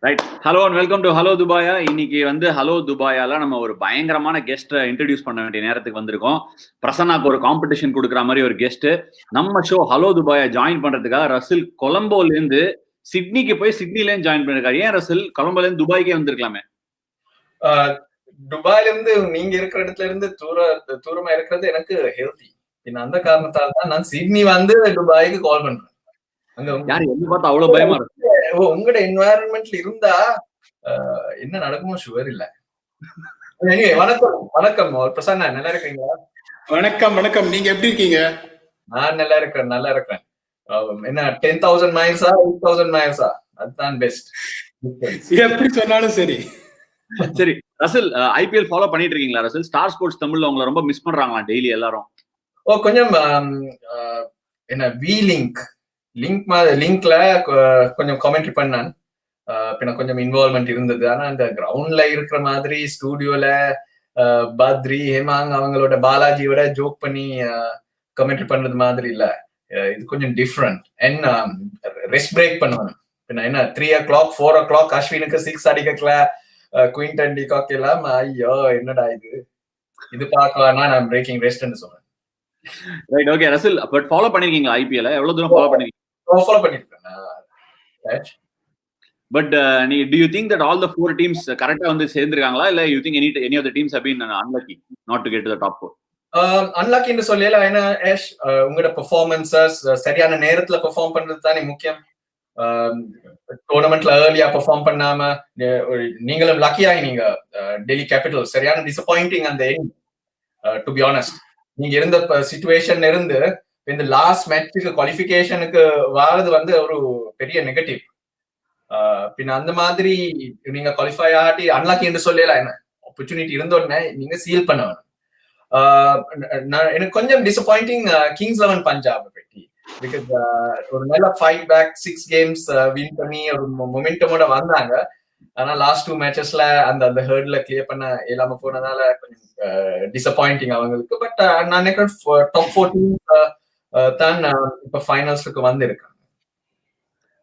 Right. Hello and welcome to hello துபாயா. இன்னைக்கு வந்து ஹலோ துபாயால நம்ம ஒரு பயங்கரமான கெஸ்ட்டை இன்ட்ரடியூஸ் பண்ண வேண்டிய நேரத்துக்கு வந்திருக்கோம். பிரசன்னாக்கு ஒரு காம்படிஷன் கொடுக்குற மாதிரி ஒரு கெஸ்ட் நம்ம ஷோ ஹலோ துபாயா ஜாயின் பண்றதுக்காக ரசில் கொலம்போல இருந்து சிட்னிக்கு போய் சிட்னில இருந்து ஜாயின் பண்ணிருக்காரு. ஏன் ரசில் கொலம்போல இருந்து துபாய்க்கே வந்திருக்கலாமே? துபாயில இருந்து நீங்க இருக்கிற இடத்துல இருந்து தூரமா இருக்கிறது எனக்கு ஹெல்தி. அந்த காரணத்தால தான் நான் சிட்னி வந்து துபாய்க்கு கால் பண்றேன். யாரு என்ன பார்த்தா அவ்வளவு பயமா இருக்கு? உங்களோட என்வாயரன்மெண்ட்ல இருந்தா என்ன நடக்குமோ ஷுவர் இல்ல. வணக்கம் வணக்கம் பிரசன்னா, நல்லா இருக்கீங்களா? வணக்கம் வணக்கம். நீங்க எப்படி இருக்கீங்க? நான் நல்லா இருக்கிறேன். என்ன 10,000 மைல்ஸா 8,000 மைல்ஸா? அதுதான் பெஸ்ட். எப்படி சொன்னாலும் சரி. சரி ரசில், ஐபிஎல் ஃபாலோ பண்ணிட்டு இருக்கீங்களா ரசில்? ஸ்டார் ஸ்போர்ட்ஸ் தமிழ்ல உங்களை ரொம்ப மிஸ் பண்றாங்களா டெய்லி எல்லாரும்? கொஞ்சம் என்ன லிங்க்ல கொஞ்சம் காமெண்ட்ரி பண்ணான். பின்ன கொஞ்சம் இன்வால்வ்மெண்ட் இருந்தது. ஆனா அந்த கிரவுண்ட்ல இருக்கிற மாதிரி ஸ்டூடியோல பத்ரி ஹேமாங் அவங்களோட பாலாஜியோட ஜோக் பண்ணி கமெண்ட்ரி பண்றது மாதிரி இல்ல. இது கொஞ்சம் டிஃப்ரெண்ட். என்ன ரெஸ்ட் பிரேக் பண்ணுவாங்க. பின்ன என்ன 3 o'clock 4 o'clock அஸ்வினுக்கு 6 அடிக்கல, குயின்டன் டிகாக் எல்லாம் ஐயோ என்னடா இது பார்க்கலாம். நான் பிரேக்கிங் ரெஸ்ட்னு சொன்னேன். Right, okay Russell. But follow பண்ணிருக்கீங்களா ஐபிஎல்? எவ்வளவு தூரம் ஃபாலோ பண்ணிருக்கீங்க? ஃபாலோ பண்ணிருக்கேன். பட் நீ do you think that all the 4 teams கரெக்ட்டா வந்து சேர்ந்திருக்காங்களா, இல்ல you think any of the teams have been unlucky not to get to the top 4? Unlucky ன்னு சொல்லல. ஏன்னா ஏஷ் உங்களோட பெர்ஃபார்மன்சஸ் சரியான நேரத்துல பெர்ஃபார்ம் பண்றது தானே முக்கியம். டோர்னமெண்ட்ல ஏர்லியா பெர்ஃபார்ம் பண்ணாம நீங்களும் லக்கி ஆகினீங்க. டெல்லி கேபிட்டல் சரியான டிசப்பாயிண்டிங் அந்த எண்ட். டு பி ஆனஸ்ட், நீங்க இருந்த சிச்சுவேஷன் இருந்து இந்த லாஸ்ட் மேட்சுக்கு குவாலிஃபிகேஷனுக்கு வாரது வந்து ஒரு பெரிய நெகட்டிவ். பின்ன அந்த மாதிரி நீங்க குவாலிஃபை ஆகி அன்லாக்கி என்று சொல்லல. என்ன ஆப்பர்ச்சுனிட்டி இருந்த உடனே நீங்க சீல் பண்ண வேணும். எனக்கு கொஞ்சம் டிசப்பாயிண்டிங் கிங்ஸ் 11 பஞ்சாப் பற்றி. பிகாஸ் ஒரு நல்ல ஃபைட் பேக் 6 கேம்ஸ் வின் பண்ணி ஒரு மொமெண்டமோட வந்தாங்க. ஆனா லாஸ்ட் 2 மேட்சஸ்ல அந்த ஹர்ட்ல கிளியர் பண்ண இல்லாம போனதால கொஞ்சம் டிசப்பாயிண்டிங் அவங்களுக்கு. பட் நான் நினைக்கிறேன் டாப் 14 தான் இப்ப ஃபைனல்ஸ்க்கு வந்திருக்காங்க.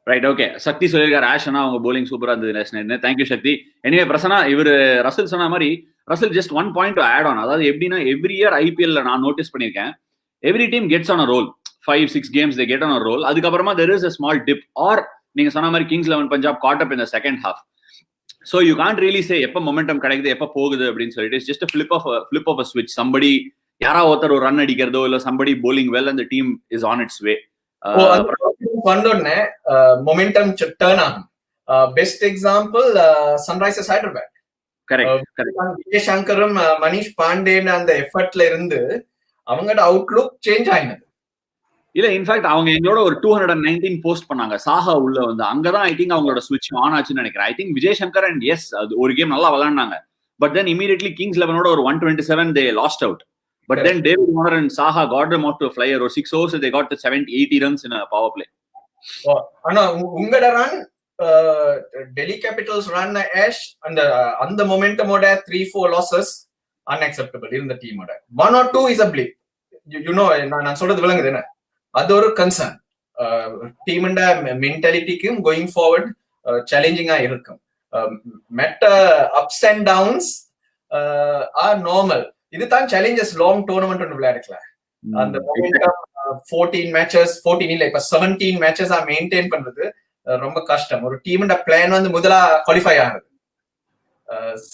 Right, okay. சக்தி சொல்லியிருக்காரு ஆஷனா அவங்க போலிங் சூப்பரா இருந்தது. தேங்க்யூ சக்தி. எனிவே பிரசன்னா, இவரு ரசில் சொன்ன மாதிரி Russell just 1 point to add on. அதாவது எப்படின்னா எவ்ரி இயர் ஐபிஎல்ல நான் நோட்டீஸ் பண்ணியிருக்கேன், every team gets on a roll. 5-6 games they get on a roll. அதுக்கப்புறமா there is a small dip, or நீங்க சொன்ன மாதிரி Kings 11 Punjab caught up in the second half. So you can't really say எப்ப momentum கிடைக்குது எப்ப போகுது அப்படின்னு சொல்லிட்டு. It's just a flip of a switch. Somebody யாரா ஒருத்தர் ஒரு ரன் அடிக்கிறதோ இல்ல somebody bowling well and the team is on its way. வந்தோடனே மொமெண்டம் டர்ன் ஆகும். Best example Sunrisers Hyderabad. Correct. Vijay சங்கரும் மனிஷ் பாண்டேன் அந்த எஃபர்ட்ல இருந்து அவங்களோட அவுட்லுக் சேஞ்ச் ஆயினது. இல்ல, இன்ஃபேக்ட் அவங்க எங்களோட ஒரு 219 போஸ்ட் பண்ணாங்க. சாஹா உள்ள வந்து அங்கதான் ஐ திங்க் அவங்களோட ஸ்விட்ச் ஆன் ஆச்சுன்னு நினைக்கிறேன். I think Vijay Shankar and yes அது ஒரு கேம் நல்லா விளையாண்டாங்க. பட் தென் இமீடியட்லி கிங்ஸ் 11ஓட ஒரு 127 they lost out. But then David Warner and Saha got them out to a flyer, or 6 overs they got 70-80 runs in a power play. ஆனா உங்களோட run Delhi Capitals run ash அந்த மொமெண்டமோட 3-4 losses unacceptable இருந்த டீமோட. 1 or 2 is a blip. you know நான் சொல்றது விளங்குது என்ன? அது ஒரு கன்சர்ன். டீமோட மென்டாலிட்டிக்கும் கோயிங் ஃபார்வர்ட் சேலஞ்சிங்கா இருக்கும். மெட்ட ups and downs are normal. இதுதான் சேலஞ்சஸ் லாங் டோர்னமெண்ட் ஒன்று விளையாடுக்கல. அந்த மொமெண்டம் 14 மேட்சஸ் 14 இல்ல இப்ப 17 மேட்சஸ் மெயின்டைன் பண்றது ரொம்ப கஷ்டம். ஒரு டீமோட பிளான் வந்து முதலா குவாலிஃபை ஆகுது,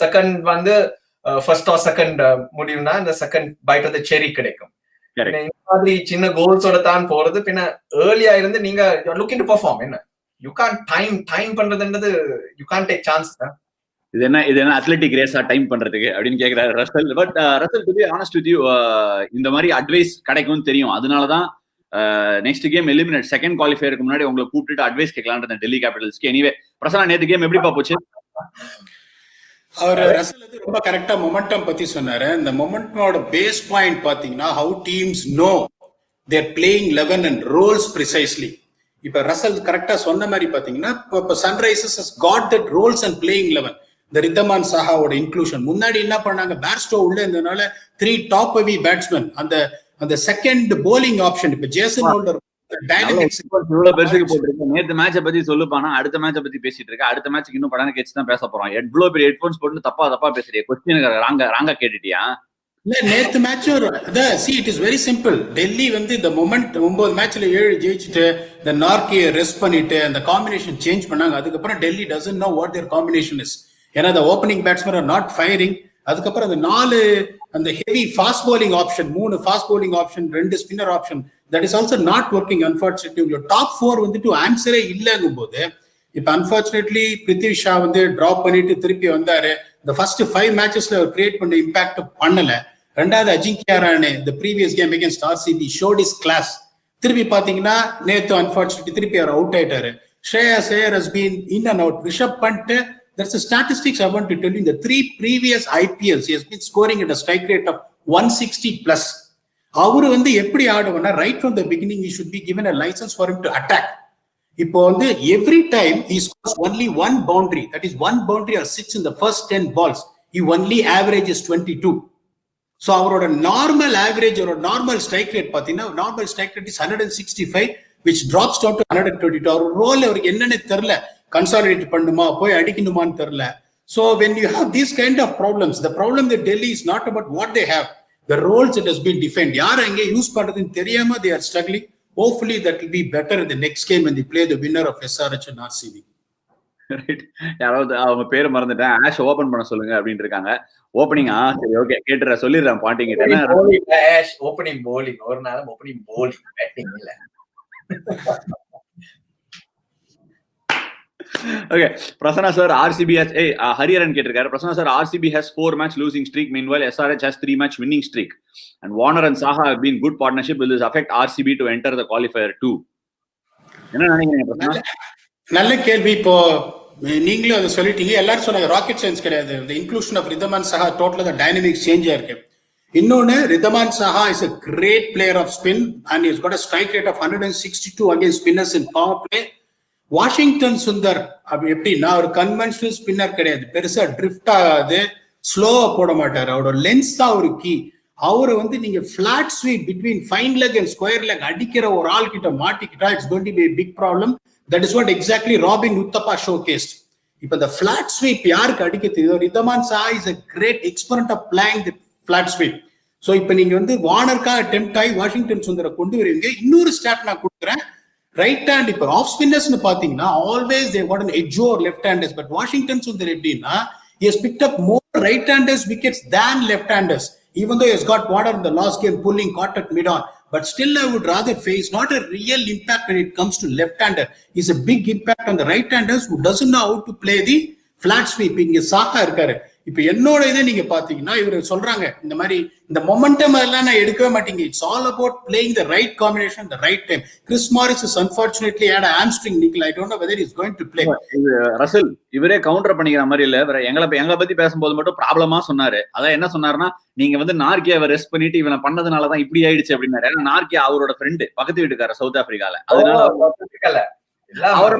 செகண்ட் வந்து ஃபர்ஸ்ட் ஆர் செகண்ட் முடியும்னா இந்த செகண்ட் பைட் ஆஃப் தி செரி கிடைக்கும். இந்த மாதிரி சின்ன கோல்ஸோட தான் போறது. பின்ன ஏர்லியா இருந்து நீங்க லுக்கிங் டு பெர்ஃபார்ம். என்ன யூ கான்ட் டைம் பண்றதுன்றது யூ கான்ட் டேக் சான்ஸ். இது என்ன அத்லெட்டிக் ரேஸா டைம் பண்றதுக்கு அப்படின்னு கேக்குறாரு Russell. But Russell, to be honest with you, இந்த மாதிரி அட்வைஸ் கிடைக்கும்னு தெரியும். அதனாலதான் நெக்ஸ்ட் கேம் எலிமினேட் செகண்ட் குவாலிஃபயருக்கு முன்னாடி உங்களை கூப்பிட்டு அட்வைஸ் கேட்கலான்ற டெல்லி கேபிட்டல்ஸ்க்கு. எனிவே பிரசன்னா, நேத்து கேம் எப்படி போச்சு? அவர் ரசல் வந்து ரொம்ப கரெக்டா மொமெண்டம் பத்தி சொன்னாரு. இந்த மொமெண்டமோட பேஸ் பாயிண்ட் பாத்தீங்கன்னா how teams know they're playing 11 and roles precisely. இப்ப ரசல் கரெக்டா சொன்ன மாதிரி பாத்தீங்கன்னா இப்ப Sunrisers has got that roles and playing 11. இந்த ரித்தமான் சாஹாவோட இன்க்ளூஷன். முன்னாடி என்ன பண்ணாங்க, பேர்ஸ்டோ உள்ள இருந்ததுனால 3 top heavy பேட்ஸ்மேன். அந்த செகண்ட் போலிங் ஆப்ஷன் இப்ப ஜேசன் ஹோல்டர் டைனமிக்ஸ். இவ்வளவு பெருசுக்கு போட்டுருக்கு. நேத்து மேட்சை பத்தி சொல்லுப்பானா அடுத்த மேட்சை பத்தி பேசிட்டு இருக்க. அடுத்த மேட்சுக்கு இன்னும் படம் கேட்சி தான் பேச போறோம். எவ்வளவு பெரிய ஹெட்போன்ஸ் போட்டு தப்பா பேசுறிய. கொஸ்டின் ராங்கா கேட்டுட்டியா? இல்ல நேத்து match see it is very simple. Delhi வந்து இந்த மொமெண்ட் 9 மேட்ச்ல 7 ஜெயிச்சுட்டு இந்த நார்கே ரெஸ்ட் பண்ணிட்டு அந்த காம்பினேஷன் சேஞ்ச் பண்ணாங்க. அதுக்கப்புறம் Delhi doesn't know what their combination is. ஏன்னா the opening batsmen are not firing. அதுக்கப்புறம் அந்த 4 அந்த heavy fast bowling option, 3 fast bowling option, 2 spinner option, that is also not working unfortunately. உங்க டாப் 4 வந்துட்டு ஆன்சரே இல்லங்கும் போது இப்ப அன்பார்ச்சுனேட்லி பிருத்திவி ஷா வந்து டிராப் பண்ணிட்டு திருப்பி வந்தாரு. இந்த ஃபர்ஸ்ட் 5 மேட்சஸ்ல அவர் கிரியேட் பண்ண இம்பாக்ட் பண்ணல. ரெண்டாவது Ajinkya Rahane the previous game against RCB showed his class. திருப்பி பாத்தீங்கன்னா நேத்து அன்பார்ச்சுனேட்லி திருப்பி அவர் அவுட் ஆயிட்டாரு. Shreyas Iyer has been in and out. Rishabh Pant, that's the statistics I want to tell you. In the 3 previous IPLs he has been scoring at a strike rate of 160 plus. அவரு வந்து எப்படி ஆடுவனா right from the beginning he should be given a license for him to attack. இப்போ வந்து every time he scores only one boundary, that is one boundary or 6 in the first 10 balls, he only averages 22. So அவரோட normal average ஒரு normal strike rate பாத்தீங்கன்னா normal strike rate is 165 which drops down to 122. அவர் ரோல் அவருக்கு என்னன்னு தெரியல, consolidate பண்ணுமா போய் அடிக்கணுமான்னு தெரியல. So when you have these kind of problems, the problem that Delhi is not about what they have, the roles that has been defined. யார் அங்கே யூஸ் பண்றதுன்னு தெரியாம they are struggling. Hopefully that will be better in the next game when they play the winner of SRH and RCB. யாராவது அவங்க பேரு மறந்துட்டேன், ash open பண்ண சொல்லுங்க அப்படின்னு இருக்காங்க. ஓப்பனிங் சரி ஓகே கேட்டுறேன், சொல்லிடுறேன் பாண்டிங் கிட்ட. ஆஷ் ஓப்பனிங் bowling ஒரு நாளும் ஓப்பனிங் bowling பேட்டிங் இல்ல. Okay, Prasanna sir, RCB has Hariharan கேட்டிருக்காரு. Prasanna sir, RCB has 4 match losing streak, meanwhile SRH has 3 match winning streak, and Warner and Saha have been good partnership. Will this affect RCB to enter the qualifier too? என்ன நினைக்கிறீங்க Prasanna? நல்ல கேள்வி. இப்போ நீங்களும் அதை சொல்லிட்டீங்க, எல்லாரும் சொன்னாங்க ராக்கெட் சயின்ஸ் கிடையாது. the inclusion of Ridhaman Saha டோட்டலா the dynamics சேஞ்ச் ஆயிருக்கு. இன்னொன்னு Ridhaman Saha is a great player of spin and he's got a strike rate of 162 against spinners in power play. Washington Sundar அப்படி எப்படின்னா ஒரு conventional spinner கிடையாது, பெருசா drift ஆகாது, ஸ்லோவா போட மாட்டாரு, அவரோட லென்ஸ் தான் ஒரு கீ. அவரை வந்து நீங்க flat sweep between fine leg and square leg அடிக்கிற ஒரு ஆள் கிட்ட மாட்டிக்கிட்டா it's going to be a big problem. That is what exactly Robin Uthappa showcased. இப்ப இந்த பிளாட் ஸ்வீப் யாருக்கு அடிக்க தெரியுதோ, Ridhaman Saha is a great exponent of playing the flat sweep. So இப்ப நீங்க வந்து வார்னருக்காக டெம்ப்ட் ஆகி வாஷிங்டன் சுந்தரை கொண்டு வருவீங்க. இன்னொரு ஸ்டாட் நான் கொடுக்குறேன், ரைட் ஹேண்ட் இப்ப ஆஃப் ஸ்பின்னர்ஸ்னு பாத்தீங்கன்னா always they what an edge over left handers, but Washington Sundar எப்படின்னா he has picked up more right handers wickets than left handers, even though he has got Warner in the last game pulling caught at mid on. But still I would rather face not a real impact when it comes to left hander. It's a big impact on the right handers who doesn't know how to play the flat sweep. இங்க சாகா இருக்காரு. இப்ப என்னோட இதை நீங்க பாத்தீங்கன்னா இவரு சொல்றாங்க இந்த மாதிரி இந்த மொமெண்டம் அதெல்லாம் நான் எடுக்கவே மாட்டீங்க. It's all about playing the right combination the right time. Chris Morris is unfortunately had a hamstring nickel. I don't know whether he is going to play. Russell இவரே கவுண்டர் பண்ணிக்கிற மாதிரி இல்ல, வேற எங்களை பத்தி பேசும்போது மட்டும் ப்ராப்ளமா சொன்னாரு. அதான் என்ன சொன்னாருன்னா, நீங்க வந்து நார்கியாவை ரெஸ்ட் பண்ணிட்டு இவனை பண்ணதுனாலதான் இப்படி ஆயிடுச்சு அப்படின்னாரு. ஏன்னா நார்கியா அவரோட ஃப்ரெண்டு, பக்கத்து வீட்டுக்காரர் சவுத் ஆப்பிரிக்கால. அதனால அவர்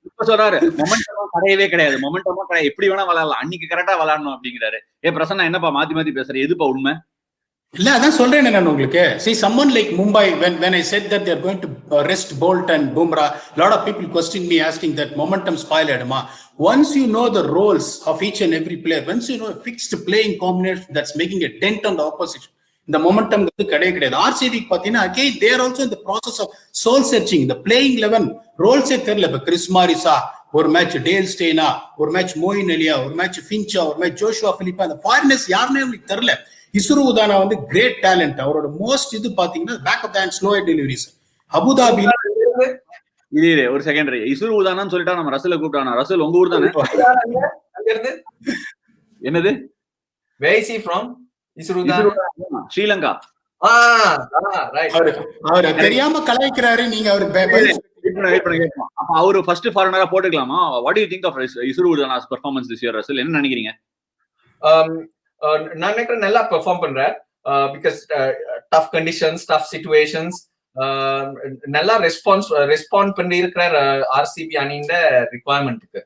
இப்ப சொல்றாரு மொமெண்டமா கிடையவே கிடையாது, மொமெண்டமா கிடையாது, எப்படி வேணா விளையாடலாம், அன்னைக்கு கரெக்டா விளையாடணும் அப்படிங்கிறாரு. பிரசன்னா என்னப்பா மாத்தி பேசுற, எதுப்பா உண்மை? இல்ல அதான் சொல்றேன் நான் உங்களுக்கு. See someone like Mumbai, when I said that they are going to rest Bolt and Bumrah, a lot of people questioned me asking that momentum spoil aduma. Once you know the roles of each and every player, once you know a fixed playing combination that's making a dent on the opposition, இந்த momentum கிடையாது. RCB பாத்தீங்கன்னா again they are also in the process of soul searching. the playing 11 ரோல்ஸே தெரியல. இப்ப Chris மாரிஸா ஒரு match, Dale ஸ்டெய்னா ஒரு match, Moeen அலியா ஒரு match, ஃபின்ச்சா ஒரு match, Joshua பிலிப்பா, அந்த ஃபாரினர்ஸ் யாருன்னே உங்களுக்கு தெரியல. இசுரு உதானா வந்து கிரேட் டேலண்ட். அவரோட மோஸ்ட் இது பாத்தீங்கன்னா back of the hand slow deliveries. Abu Dhabi இது ஒரு செகண்டரி இசுரு உதானான்னு சொல்லிட்டா நம்ம ரசல கூப்பிட்டானா. ரசல் உங்க ஊர் தானே? என்னது வேசி ஃப்ரம் ஸ்ரீலங்கா. அவர் தெரியாம கலாய்க்கிறாரு. நீங்க அவரு அப்ப அவரு ஃபர்ஸ்ட் ஃபாரினரா போட்டுக்கலாமா? What do you think of Isuru Udana's performance this year Russell? என்ன நினைக்கிறீங்க? நான் நினைக்கிறேன் நல்லா பெர்ஃபார்ம் பண்றார். Because tough conditions, tough situations நல்லா ரெஸ்பாண்ட் பண்ணி இருக்கிற ஆர்சிபி அணியின் ரிக்வயர்மெண்ட்டுக்கு.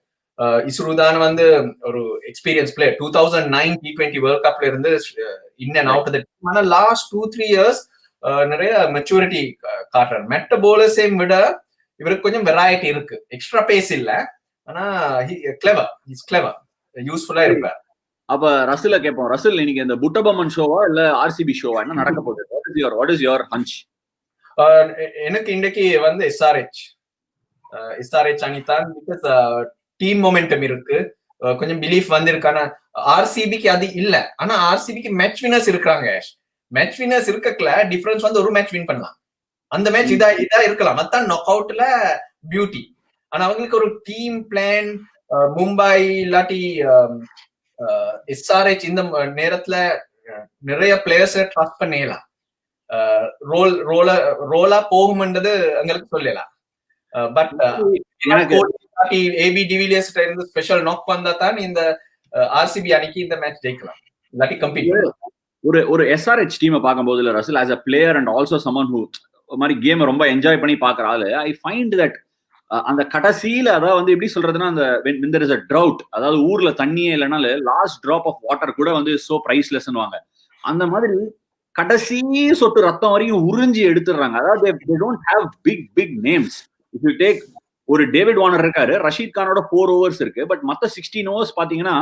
இசுருதான் வந்து ஒரு எக்ஸ்பீரியன்ஸ் பிளேயர். 2009 T20 வேர்ல்ட் கப்ல இருந்து in and out of the team. ஆனா லாஸ்ட் 2-3 இயர்ஸ் நிறைய மெச்சூரிட்டி காட்டுறாரு. மெட்ட போலர்ஸையும் விட இவருக்கு கொஞ்சம் வெரைட்டி இருக்கு. எக்ஸ்ட்ரா பேஸ் இல்ல, ஆனா கிளவர், யூஸ்ஃபுல்லா இருப்பார். அப்ப ரசில கேட்போம், ரசில் இன்னைக்கு இந்த புட்டபொம்மன் ஷோவா இல்ல ஆர்சிபி ஷோவா, என்ன நடக்க போகுது? What is your hunch? எனக்கு இன்னைக்கு வந்து எஸ்ஆர்எச் அணிதான். பிகாஸ் டீம் மொமெண்டம் இருக்கு, கொஞ்சம் பிலீஃப் வந்திருக்கான. ஆர்சிபிக்கு அது இல்ல, ஆனா ஆர்சிபிக்கு மேட்ச் வினர்ஸ் இருக்காங்க. மேட்ச் வினர்ஸ் இருக்கல, டிஃபரன்ஸ் வந்து ஒரு மேட்ச் வின் பண்ணலாம். அந்த மேட்ச் இதா இருக்கலாம், அதான் நாக் அவுட்ல பியூட்டி. ஆனா அவங்களுக்கு ஒரு டீம் பிளான், மும்பை இல்லாட்டி எஸ்ஆர்எச் இந்த நேரத்துல நிறைய பிளேயர்ஸ் ட்ரஸ்ட் பண்ணலாம். ரோலா போகும்ன்றது எங்களுக்கு சொல்லலாம். பட் ஏபி டிவிலியர்ஸ் இருந்து ஸ்பெஷல் நாக் வந்தா தான் இந்த ஆர்சிபி அணிக்கு இந்த மேட்ச் ஜெயிக்கலாம், இல்லாட்டி கம்பீட். ஒரு எஸ்ஆர்எச் டீமை பார்க்கும்போது இல்ல Russell, as a player and also someone who மாதிரி கேம் ரொம்ப என்ஜாய் பண்ணி பாக்குற ஆளு, ஐ ஃபைண்ட் தட் அந்த கடைசியில அதாவது வந்து எப்படி சொல்றதுன்னா, அந்த when there is a drought, அதாவது ஊர்ல தண்ணியே இல்லைனால லாஸ்ட் டிராப் ஆஃப் வாட்டர் கூட வந்து சோ பிரைஸ்லெஸ் வாங்க, அந்த மாதிரி கடைசி சொட்டு ரத்தம் வரைக்கும் உறிஞ்சி எடுத்துடுறாங்க. அதாவது they don't have big names. If you take ஒரு டேவிட் வார்னர் இருக்காரு, ரஷீத் கானோட 4 overs இருக்கு, பட் மத்த 16 overs பாத்தீங்கன்னா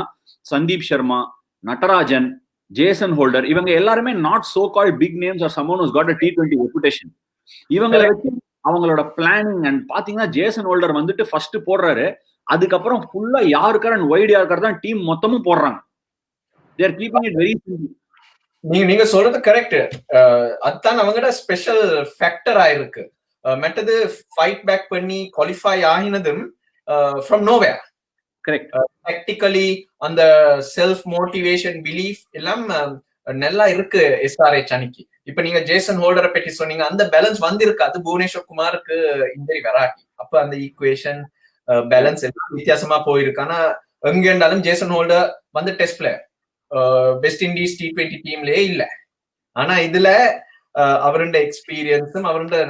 சந்தீப் சர்மா, நடராஜன், ஜேசன் ஹோல்டர், இவங்க எல்லாருமே not so called big names are someone who's got a T20 reputation. இவங்களை வச்சு அவங்களோட பிளானிங் அண்ட் பாத்தீங்கன்னா ஜேசன் ஹோல்டர் வந்துட்டு ஃபர்ஸ்ட் போடுறாரு, அதுக்கப்புறம் ஃபுல்லா யாருக்கார வைட் யாருக்கார தான் டீம் மொத்தமும் போடுறாங்க. they are keeping it very simple. நீங்க சொல்றது கரெக்ட். அதுதான் அவங்கட ஸ்பெஷல் ஃபேக்டர் ஆயிருக்கு. மற்றது ஃபைட் பேக் பண்ணி குவாலிஃபை ஆகினதும் ஃப்ரம் நோவேர். கரெக்ட். டாக்டிக்கலி அந்த செல்ஃப் மோட்டிவேஷன் பிலீஃப் எல்லாம் நல்லா இருக்கு எஸ்ஆர்எச் அணிக்கு. இப்ப நீங்க ஜேசன் ஹோல்டரை பற்றி சொன்னீங்க, அந்த பேலன்ஸ் வந்திருக்கு. அது புவனேஸ்வர் குமாருக்கு இன்ஜரி வராட்டி அப்ப அந்த ஈக்குவேஷன் பேலன்ஸ் எல்லாம் வித்தியாசமா போயிருக்கு. ஆனா எங்க இருந்தாலும் ஜேசன் ஹோல்டர் வந்து test player, west Indies T20 டீம்லயே இல்ல. ஆனா இதுல அவருடைய எக்ஸ்பீரியன்ஸும் அவருடைய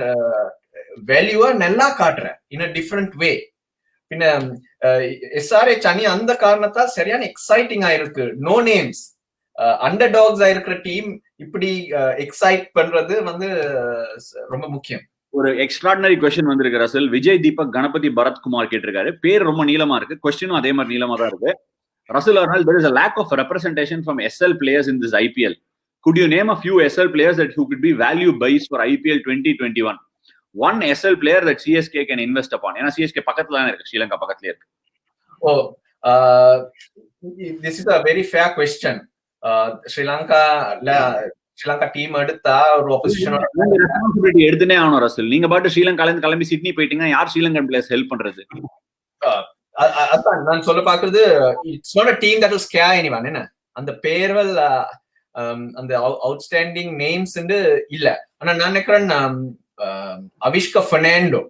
வேல்யூவா நல்லா காட்டுற இன் அ டிஃபரெண்ட் வே. பின்ன எஸ்ஆர்எச் அணி அந்த காரணத்தால் சரியான எக்ஸைட்டிங் ஆயிருக்கு. நோ நேம்ஸ், அண்டர் டாக்ஸ் ஆயிருக்கிற டீம் இப்படி எக்ஸைட் பண்றது வந்து ரொம்ப முக்கியம். ஒரு எக்ஸ்ட்ராடினரி கொஸ்டின் வந்திருக்கு ரசல். விஜய் தீபக் கணபதி பரத்குமார் கேட்டிருக்காரு. பேர் ரொம்ப நீளமா இருக்கு, கொஸ்டினும் அதே மாதிரி நீளமா தான் இருக்கு. Russell Arnal, there is a lack of representation from SL players in this IPL. Could you name a few SL players who could be value buys for IPL 2021? One SL player that CSK can invest upon. ஏன்னா CSK பக்கத்துல தான் இருக்கு, ஸ்ரீலங்கா பக்கத்துல இருக்கு. This is a very fair question. Sri Lanka team எடுத்தா ஒரு ஆப்போசிஷனோட responsibility எடுத்துனே ஆகணும் Russell. நீங்க பாட்டு ஸ்ரீலங்கால இருந்து கிளம்பி சிட்னி போயிட்டீங்கன்னா யார் ஸ்ரீலங்கன் பிளேயர்ஸ் ஹெல்ப் பண்றது? அதான் நான் சொல்ல பாக்குறது, it's not a team that will scare anyone. என்ன அந்த பேர்கள் அந்த அவுட்ஸ்டாண்டிங் நேம்ஸ் இல்ல. ஆனா நான் நினைக்கிறேன் Avishka Fernando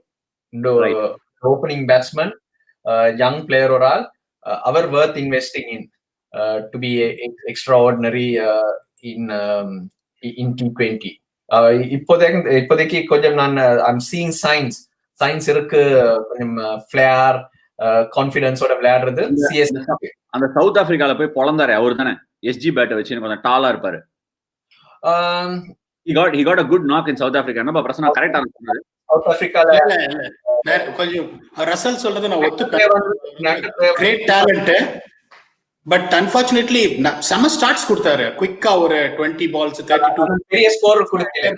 opening batsman, young player ஒரு ஆள், அவர் worth investing in to be extraordinary in T20. இப்போதைக்கு கொஞ்சம் நான் ஐம் சீயிங் சைன்ஸ் இருக்கு, கொஞ்சம் ஃபிளேர் கான்ஃபிடன்ஸோட விளையாடுறது. அந்த சவுத் ஆப்பிரிக்கால போய் பொளந்தாரு அவர் தானே, SG பேட்டை வச்சு கொஞ்சம் டாலா இருப்பாரு. he got a good knock in South Africa. என்ன பிரச்சனை கரெக்ட்டா சொன்னாரு. சவுத் ஆப்பிரிக்கால கொஞ்சம் ரசல் சொல்றது நான் ஒத்துக்கிறேன். கிரேட் டாலண்ட், பட் அன்பார்ச்சுனேட்லி சம ஸ்டார்ட்ஸ் கொடுத்தாரு. குயிக்கா ஒரு 20 balls 32 பெரிய ஸ்கோர் கொடுக்கல,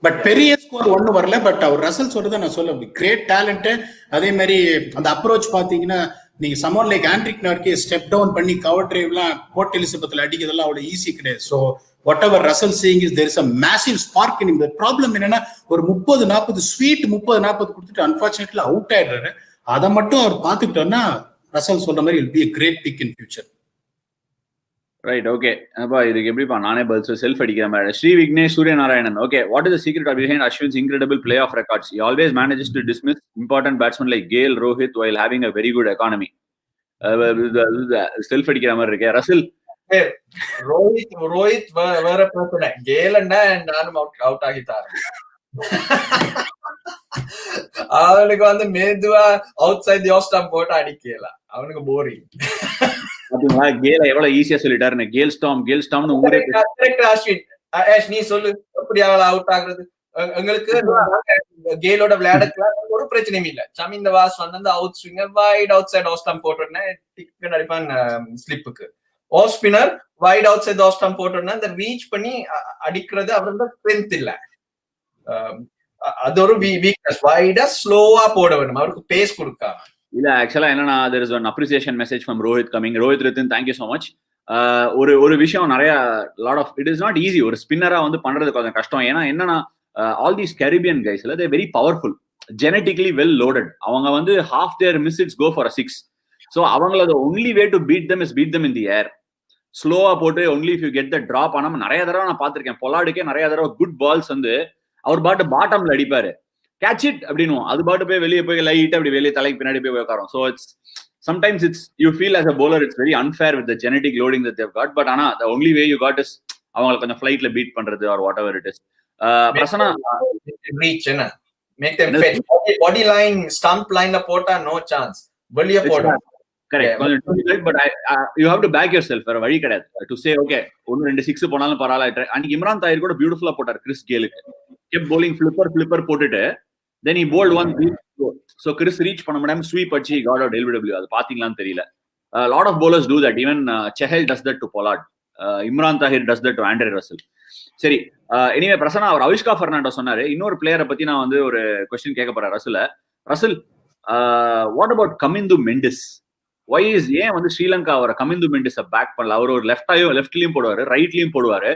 பட் பெரிய ஸ்கோர் ஒண்ணு வரல. பட் அவர் ரசல் சொல்றதை நான் சொல்ல, கிரேட் டேலண்ட். அதே மாதிரி அந்த அப்ரோச் பாத்தீங்கன்னா, நீங்க someone like Anrich Nortje step down பண்ணி கவர் டிரைவ்லாம் போர்ட் எலிசபெத்ல அடிக்கிறதெல்லாம் அவ்வளவு ஈஸி கிடையாது. So whatever Russell saying is there is a massive spark in. இந்த ப்ராப்ளம் என்னன்னா, ஒரு 30-40 ஸ்வீட் 30-40 கொடுத்துட்டு அன்பார்ச்சுனேட்லி அவுட் ஆயிடுறாரு. அதை மட்டும் அவர் பாத்துக்கிட்டோம்னா ரசல் சொல்ற மாதிரி will be a great pick in future. Right, okay. அப்பா இதுக்கு எப்படிப்பா நானே பதில் செல்ஃப் அடிக்கிற மாதிரி. Sri Vignesh Suryanarayanan, okay. What is the secret behind Ashwin's incredible play off records? He always manages to dismiss important batsmen like Gale, Rohit while having a very good economy. Self அடிக்கிற மாதிரி இருக்கே ரசல். ரோஹித் வேற பிரச்சனை, கேலண்டா நானும் அவுட் ஆகிட்டாரு. அவனுக்கு வந்து மேதுவா outside the off stump போட்டு அடிக்கல, அவனுக்கு போரிங். பாத்தீங்களா கேல எவ்வளவு ஈஸியா சொல்லிட்டாருன்னு. கேல் ஸ்டாம்னு ஊரே. அஸ்வின் நீ சொல்லு, எப்படி அவள அவுட் ஆகுறது? எங்களுக்கு கேலோட விளையாடத்துல ஒரு பிரச்சனையும் இல்ல. சமிந்த வாஸ் வந்து outswinger wide outside off stump போட்டோன்னே டிக்கெட் அடிப்பான் ஸ்லிப்புக்கு. Off spinner wide outside off stump போட்டோன்னா அந்த ரீச் பண்ணி அடிக்கிறது அவரோட ஸ்ட்ரென்த் இல்ல. அது ஒரு வீக்னஸ். வைடா ஸ்லோவா போட வேணும், அவருக்கு பேஸ் கொடுக்காம. இல்ல ஆக்சுவலா என்னன்னா there is one appreciation message from Rohit coming. Rohit Ritin, thank you so much. ஒரு விஷயம் நிறைய lot of it is not easy ஒரு ஸ்பின்னரா வந்து பண்றது கொஞ்சம் கஷ்டம். ஏன்னா என்னன்னா ஆல் தீஸ் கரீபியன் கைஸ்ல they very powerful, genetically well loaded. அவங்க வந்து half their misses go for a 6. So அவங்களோட only way to beat them is beat them in the air. ஸ்லோவா போட்டு only if you get the drop. ஆனால் நிறைய தடவை நான் பார்த்திருக்கேன் பொலாடுக்கே நிறைய தடவை குட் பால்ஸ் வந்து அவர் பாட்டு பாட்டம்ல அடிப்பாரு, கேட்ச் இட் அப்படின்னு அது பாட்டு போய் வெளியே போய் லைட் அப்படி வெளியே தலைக்கு பின்னாடி போய் உட்காரும். So it's sometimes you feel as a bowler it's very unfair with the genetic loading that they've got, but ana the only way you got is avanga konja flight la beat pandrathu or whatever it is. Prasana reach na make them fetch body line stump line la pota no chance veliya poda correct, but you have to back yourself vera vali kadad to say okay one rendu 6 ponalum parala. And Imran Tahir kuda beautiful ah potar Chris Gayle kept bowling flipper potittu then he bowled one deep. So Chris reach பண்ண முடியாம sweep அடிச்சு got out LBW. அது பாத்தீங்களான்னு தெரியல. Lot of bowlers do that. Even Chahal does that to Pollard. Imran Tahir does that to Andre Russell. சரி, anyway Prasanna அவர் அவிஷ்கா பெர்னாண்டோ சொன்னாரு. இன்னொரு பிளேயரை பத்தி நான் வந்து ஒரு கொஸ்டின் கேட்க போறேன் Russell. What about Kamindu Mendis? ஏன் வந்து ஸ்ரீலங்கா அவரை கமிந்து மெண்டிஸை பேக் பண்ணல? அவர் ஒரு லெஃப்ட்லயும் போடுவாரு, ரைட்லயும் போடுவாரு,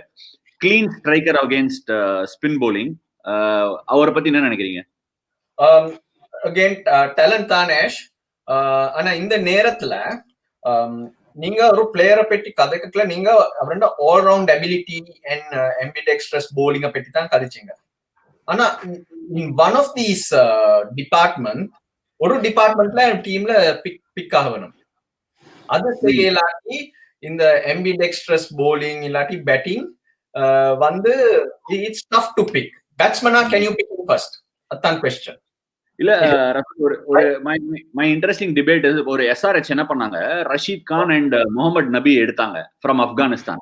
clean striker against spin polling. அவரை பத்தி என்ன நினைக்கிறீங்க? Again talent Dhanesh. ஆனா இந்த நேரத்துல நீங்க ஒரு பிளேயரை பற்றி கதைக்கல, நீங்க அவரோட all-round ability and ambidextrous bowling பற்றி தான் கதைச்சீங்க. ஆனா ஒன் ஆஃப் தீஸ் டிபார்ட்மெண்ட் ஒரு டிபார்ட்மெண்ட்ல டீம்ல பிக் ஆகணும். அது செய்யலாட்டி இந்த ambidextrous bowling இல்லாட்டி பேட்டிங் வந்து இட்ஸ் டஃப் டு பிக். பேட்ஸ்மேனா கேன் யூ பிக் ஃபர்ஸ்ட்? அதான் क्वेश्चन. இல்ல ஒரு மை இன்ட்ரெஸ்டிங் டிபேட் ஒரு SRH என்ன பண்ணாங்க, ரஷீத் கான் அண்ட் முகமது நபி எடுத்தாங்க ஃப்ரம் ஆப்கானிஸ்தான்.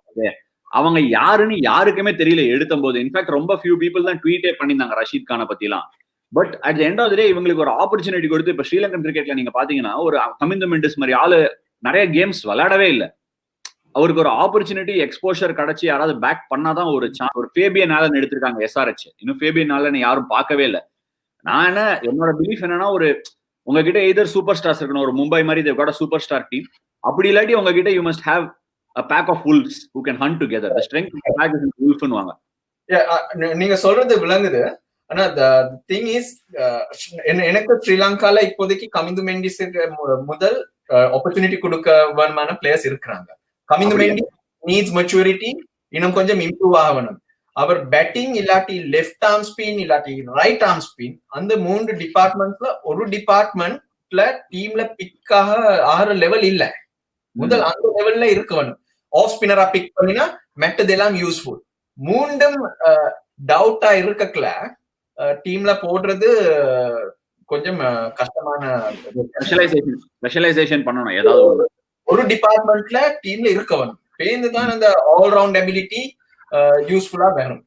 அவங்க யாருன்னு யாருக்குமே தெரியல எடுத்தும் போது. இன்ஃபேக்ட் ரொம்ப ஃபியூ பீப்புள் தான் ட்வீட்டே பண்ணியிருந்தாங்க ரஷீத் கானை பத்திலாம். But at the end of the day இவங்களுக்கு ஒரு ஆப்பர்ச்சுனிட்டி கொடுத்து இப்ப ஸ்ரீலங்கன் கிரிக்கெட்ல நீங்க பாத்தீங்கன்னா ஒரு கமிந்து மெண்டிஸ் மாதிரி ஆளு நிறைய கேம்ஸ் விளையாடவே இல்லை. அவருக்கு ஒரு ஆப்பர்ச்சுனிட்டி எக்ஸ்போஷர் கிடைச்சி யாராவது பேக் பண்ணாதான் ஒரு சான்ஸ். ஒரு ஃபேபியன் ஆலன் எடுத்திருக்காங்க SRH, இன்னும் ஃபேபியன் ஆலன் யாரும் பார்க்கவே இல்லை. நான் என்னோட பிலீஃப் என்னன்னா ஒரு உங்ககிட்ட எய்தர் சூப்பர் ஸ்டார்ஸ் இருக்கணும், ஒரு மும்பை மாதிரி they've got a super star team. அப்படி இல்லாட்டி உங்ககிட்ட you must have a pack of wolves who can hunt together. The strength of the pack is in wolf ன்னு வாங்க. நீங்க சொல்றது விளங்குது. ஆனா the thing is எனக்கு ஸ்ரீலங்கால இப்போதைக்கு கமிந்து மெண்டிஸுக்கு முதல் ஆப்பர்ச்சுனிட்டி கொடுக்க வேணுமான பிளேயர்ஸ் இருக்கிறாங்க. கமிந்து மெண்டிஸ் நீட்ஸ் மெச்சூரிட்டி, இன்னும் கொஞ்சம் இம்ப்ரூவ் ஆகணும். அவர் பேட்டிங் இல்லாட்டி லெஃப்ட் ஆர்ம் ஸ்பின் இல்லாட்டி ரைட் ஆர்ம் ஸ்பின், அந்த 3 டிபார்ட்மெண்ட்ல ஒரு டிபார்ட்மெண்ட்ல டீம்ல பிக் ஆகிற லெவல் இல்ல. முதல் அந்த லெவல்ல இருக்க வேணும். ஆஃப் ஸ்பின்னரா பிக் பண்ணினா மெட்டதெல்லாம் யூஸ்ஃபுல். மூண்டும் டவுட்டா இருக்கல டீம்ல போடுறது கொஞ்சம் கஷ்டமான. ஸ்பெஷலைசேஷன் பண்ணணும், ஏதாவது ஒரு டிபார்ட்மெண்ட்ல டீம்ல இருக்க வேணும். பேருந்துதான் அந்த ஆல்ரவுண்ட் அபிலிட்டி யூஸ்ஃபுல்லா வேணும்.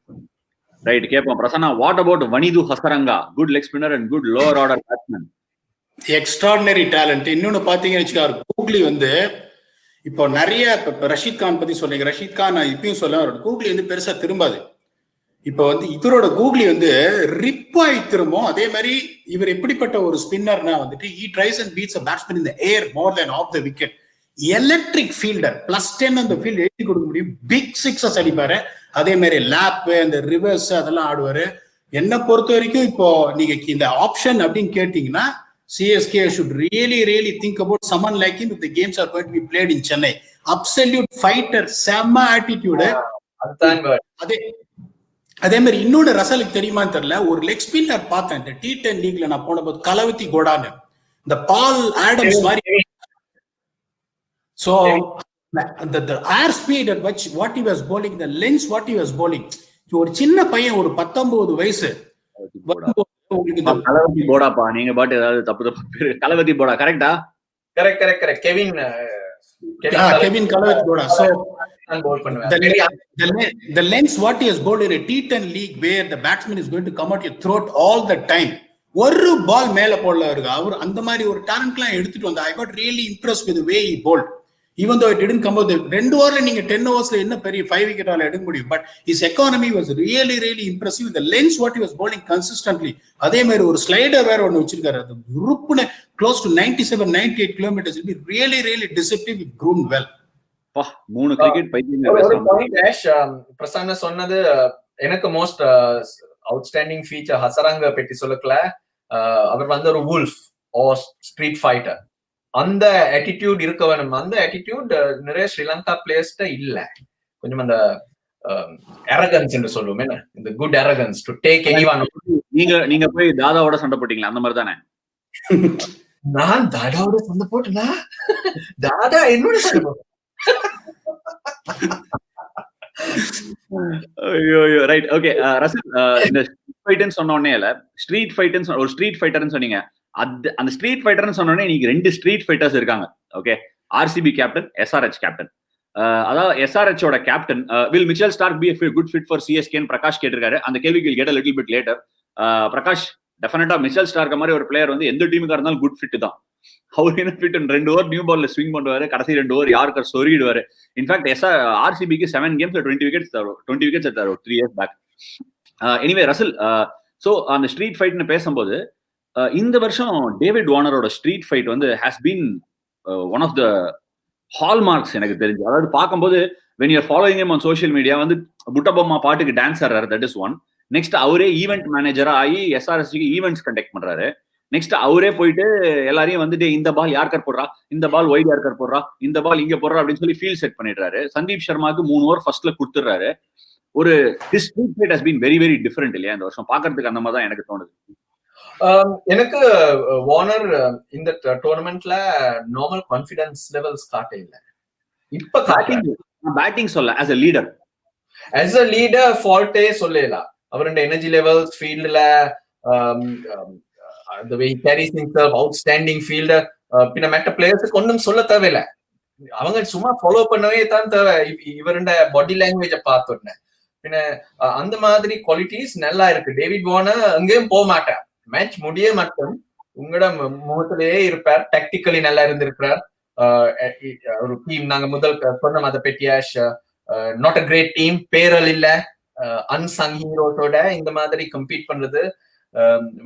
ரைட், கேப்போம் Prasanna. What about Wanindu Hasaranga? Good leg spinner and good lower order batsman. Extraordinary talent. இன்னொன்னு பாத்தீங்கன்னு வச்சுக்காரு, கூகுளி வந்து இப்போ நிறைய ரஷீத் கான் பத்தி சொல்றீங்க. ரஷீத் கான் நான் இப்பயும் சொல்ல, கூகுளி வந்து பெருசா திரும்பாது. இப்போ வந்து இவரோட கூகுளி வந்து ரிப்பாய் திரும்பும். அதே மாதிரி இவர் எப்படிப்பட்ட ஒரு ஸ்பின்னர்னா வந்துட்டு he tries and beats a batsman in the air more than off the wicket. Electric fielder, +10 அந்த ஃபீல்ட் எழுதி கொடுக்க முடியும். பிக் சிக்ஸஸ் அடிப்பாரு. அதே மாதிரி லேப், அந்த ரிவர்ஸ் அதெல்லாம் ஆடுவாரு. என்ன பொறுத்த வரைக்கும் இப்போ நீங்க இந்த ஆப்ஷன் அப்படின்னு கேட்டீங்கன்னா CSK should really think about someone like him if the games are going to be played in Chennai. Absolute fighter, செம்ம ஆட்டிடியூடு. அதே மாதிரி இன்னொரு ரசலுக்கு தெரியுமான்னு தெரியல, ஒரு லெக் ஸ்பின்னர் பார்த்தேன் இந்த T10 லீக்ல நான் போன போது, கலவத்தி கோடான்னு, இந்த பால் ஆடம்ஸ் மாதிரி. So the air speed at which what he was bowling, the length what he was bowling, ஒரு சின்ன பையன் ஒரு 19 வயசு. கலவதி போடாப்பா, நீங்க பாட்டு ஏதாவது தப்பு பேரு. கலவதி போடா, கரெக்டா? Correct. Kevin Kevin Kalavet. So bowl பண்ணுவார். the lens what he has bowled in a T10 league where the batsman is going to come out your throat all the time. ஒரு பால் மேல போடல இருக்கு. அவர் அந்த மாதிரி ஒரு டேலண்ட்லாம் எடுத்துட்டு வந்தா. I got really impressed with the way he bowled. Even though it didn't come out, 2 ஓவர்ல நீங்க 10 ஓவர்ஸ்ல என்ன பெரிய 5 விக்கெட் ஆல எடுக்க முடியும். But his economy was really really impressive. The lens what he was bowling consistently. அதே மாதிரி ஒரு ஸ்லைடர் வேற ஒன்னு வச்சிருக்காரு. அது உருப்புன close to 97-98 kilometers will be really really deceptive if groomed well. 3 cricket பைத்தியம். ஒரு பாயிண்ட் ஆஷ் பிரசன்னா சொன்னது எனக்கு மோஸ்ட் அவுட்ஸ்டாண்டிங் ஃபீச்சர் ஹசரங்க பத்தி சொல்லக்கல. அவர் வந்து ஒரு wolf or street fighter. அந்த attitude இருக்க வேணும். அந்த attitude நிறைய ஸ்ரீலங்கா பிளேயர்ஸ்ட இல்ல. கொஞ்சம் அந்த arrogance என்று சொல்லுவோமே, இந்த good arrogance to take anyone. நீங்க போய் தாதாவோட சண்டை போட்டீங்களா? அந்த மாதிரி தானே. நான் தாதாவோட சண்டை போட்டேனா? தாதா என்னோட சண்டை போட்டேன். ஐயோ ரைட் ஓகே. ரசல், இந்த ஸ்ட்ரீட் ஃபைட்டர்னு சொன்ன உடனே இல்ல, ஸ்ட்ரீட் ஃபைட்டர்னு ஒரு ஸ்ட்ரீட் ஃபைட்டர்னு சொன்னீங்க. அந்த ஸ்ட்ரீட் ஃபைட்டர்னு சொன்ன உடனே நீங்க 2 ஸ்ட்ரீட் ஃபைட்டர்ஸ் இருக்காங்க. Okay, RCB captain, SRH captain. அதாவது எஸ்ஆர்எச்சோட captain will Mitchell Starc be a good fit for CSK Prakash கேட்டிருக்காரு. அந்த கேள்விக்கு will get a little bit later. Prakash, டெஃபினட்டா மிச்சல் ஸ்டார்க் மாதிரி ஒரு பிளேயர் வந்து எந்த டீமுக்கா இருந்தாலும் குட் ஃபிட் தான். அவர் என்ன ஃபிட் 2 ஓவர் நியூ பால்ல ஸ்விங் பண்ணுவாரு, கடைசி 2 ஓவர் யார்கர் சொருகிடுவாரு. இன்ஃபேக்ட் ஆர்சிபிக்கு 7 games 20 விக்கெட்ஸ் எடுத்தாரு 3 years back. Anyway Russell, so அந்த ஸ்ட்ரீட் ஃபைட்னு பேசும்போது இந்த வருஷம் டேவிட் வார்னரோட ஸ்ட்ரீட் ஃபைட் வந்து has been one of the hallmarks எனக்கு தெரிஞ்சு. அதாவது பார்க்கும்போது when you are following him on social media வந்து புட்டபொம்மா பாட்டுக்கு டான்ஸ் ஆடுறாரு, தட் இஸ் ஒன். நெக்ஸ்ட் அவரே ஈவெண்ட் மேனேஜரா ஆகி எஸ்ஆர்எஸ்க்கு ஈவெண்ட்ஸ் கண்டக்ட் பண்றாரு. நெக்ஸ்ட் அவரே போயிட்டு எல்லாரையும் வந்துட்டு இந்த பால் யார்கர் போடுறா, இந்த பால் ஒயிட் யார்கர் போடுறா, இந்த பால் இங்க போடுறா அப்படின்னு சொல்லி ஃபீல் செட் பண்ணிடுறாரு. சந்தீப் சர்மாக்கு 3 ஓவர் ஃபர்ஸ்ட்ல கொடுத்துறாரு. ஒரு street fight has been very very different இல்லையா இந்த வருஷம் பார்க்கறதுக்கு? அந்த மாதிரி தான் எனக்கு தோணுது. எனக்கு வார்னர் இந்த டோர்னமெண்ட்ல நார்மல் கான்ஃபிடன்ஸ் லெவல்ஸ் காட்ட இல்ல. இப்ப பேட்டிங் சொல்ல as a leader ஃபால்ட்டே சொல்லலாம். அவரோட எனர்ஜி லெவல்ஸ் ஃபீல்ட்ல the way he carries himself, outstanding fielder. பின்ன மற்ற பிளேயர்ஸ்க்கு ஒன்றும் சொல்ல தேவையில்ல, அவங்க சும்மா ஃபாலோ பண்ணவே தான் தேவை. இவருடைய பாடி லாங்குவேஜை பார்த்தோன்னே பின்ன அந்த மாதிரி குவாலிட்டிஸ் நல்லா இருக்கு. டேவிட் வார்னர் அங்கேயும் போக மாட்டார், மேட்ச் முடிய மட்டும் உங்களோட முகத்திலேயே இருப்பார். டாக்டிக்கலி நல்லா இருந்திருக்கிறார். ஒரு டீம் நாங்க முதல் சொன்னோம் அதை பற்றி, நாட் அ கிரேட் டீம், பேரல் இல்ல, அன்சங் ஹீரோஸோட இந்த மாதிரி கம்பீட் பண்றது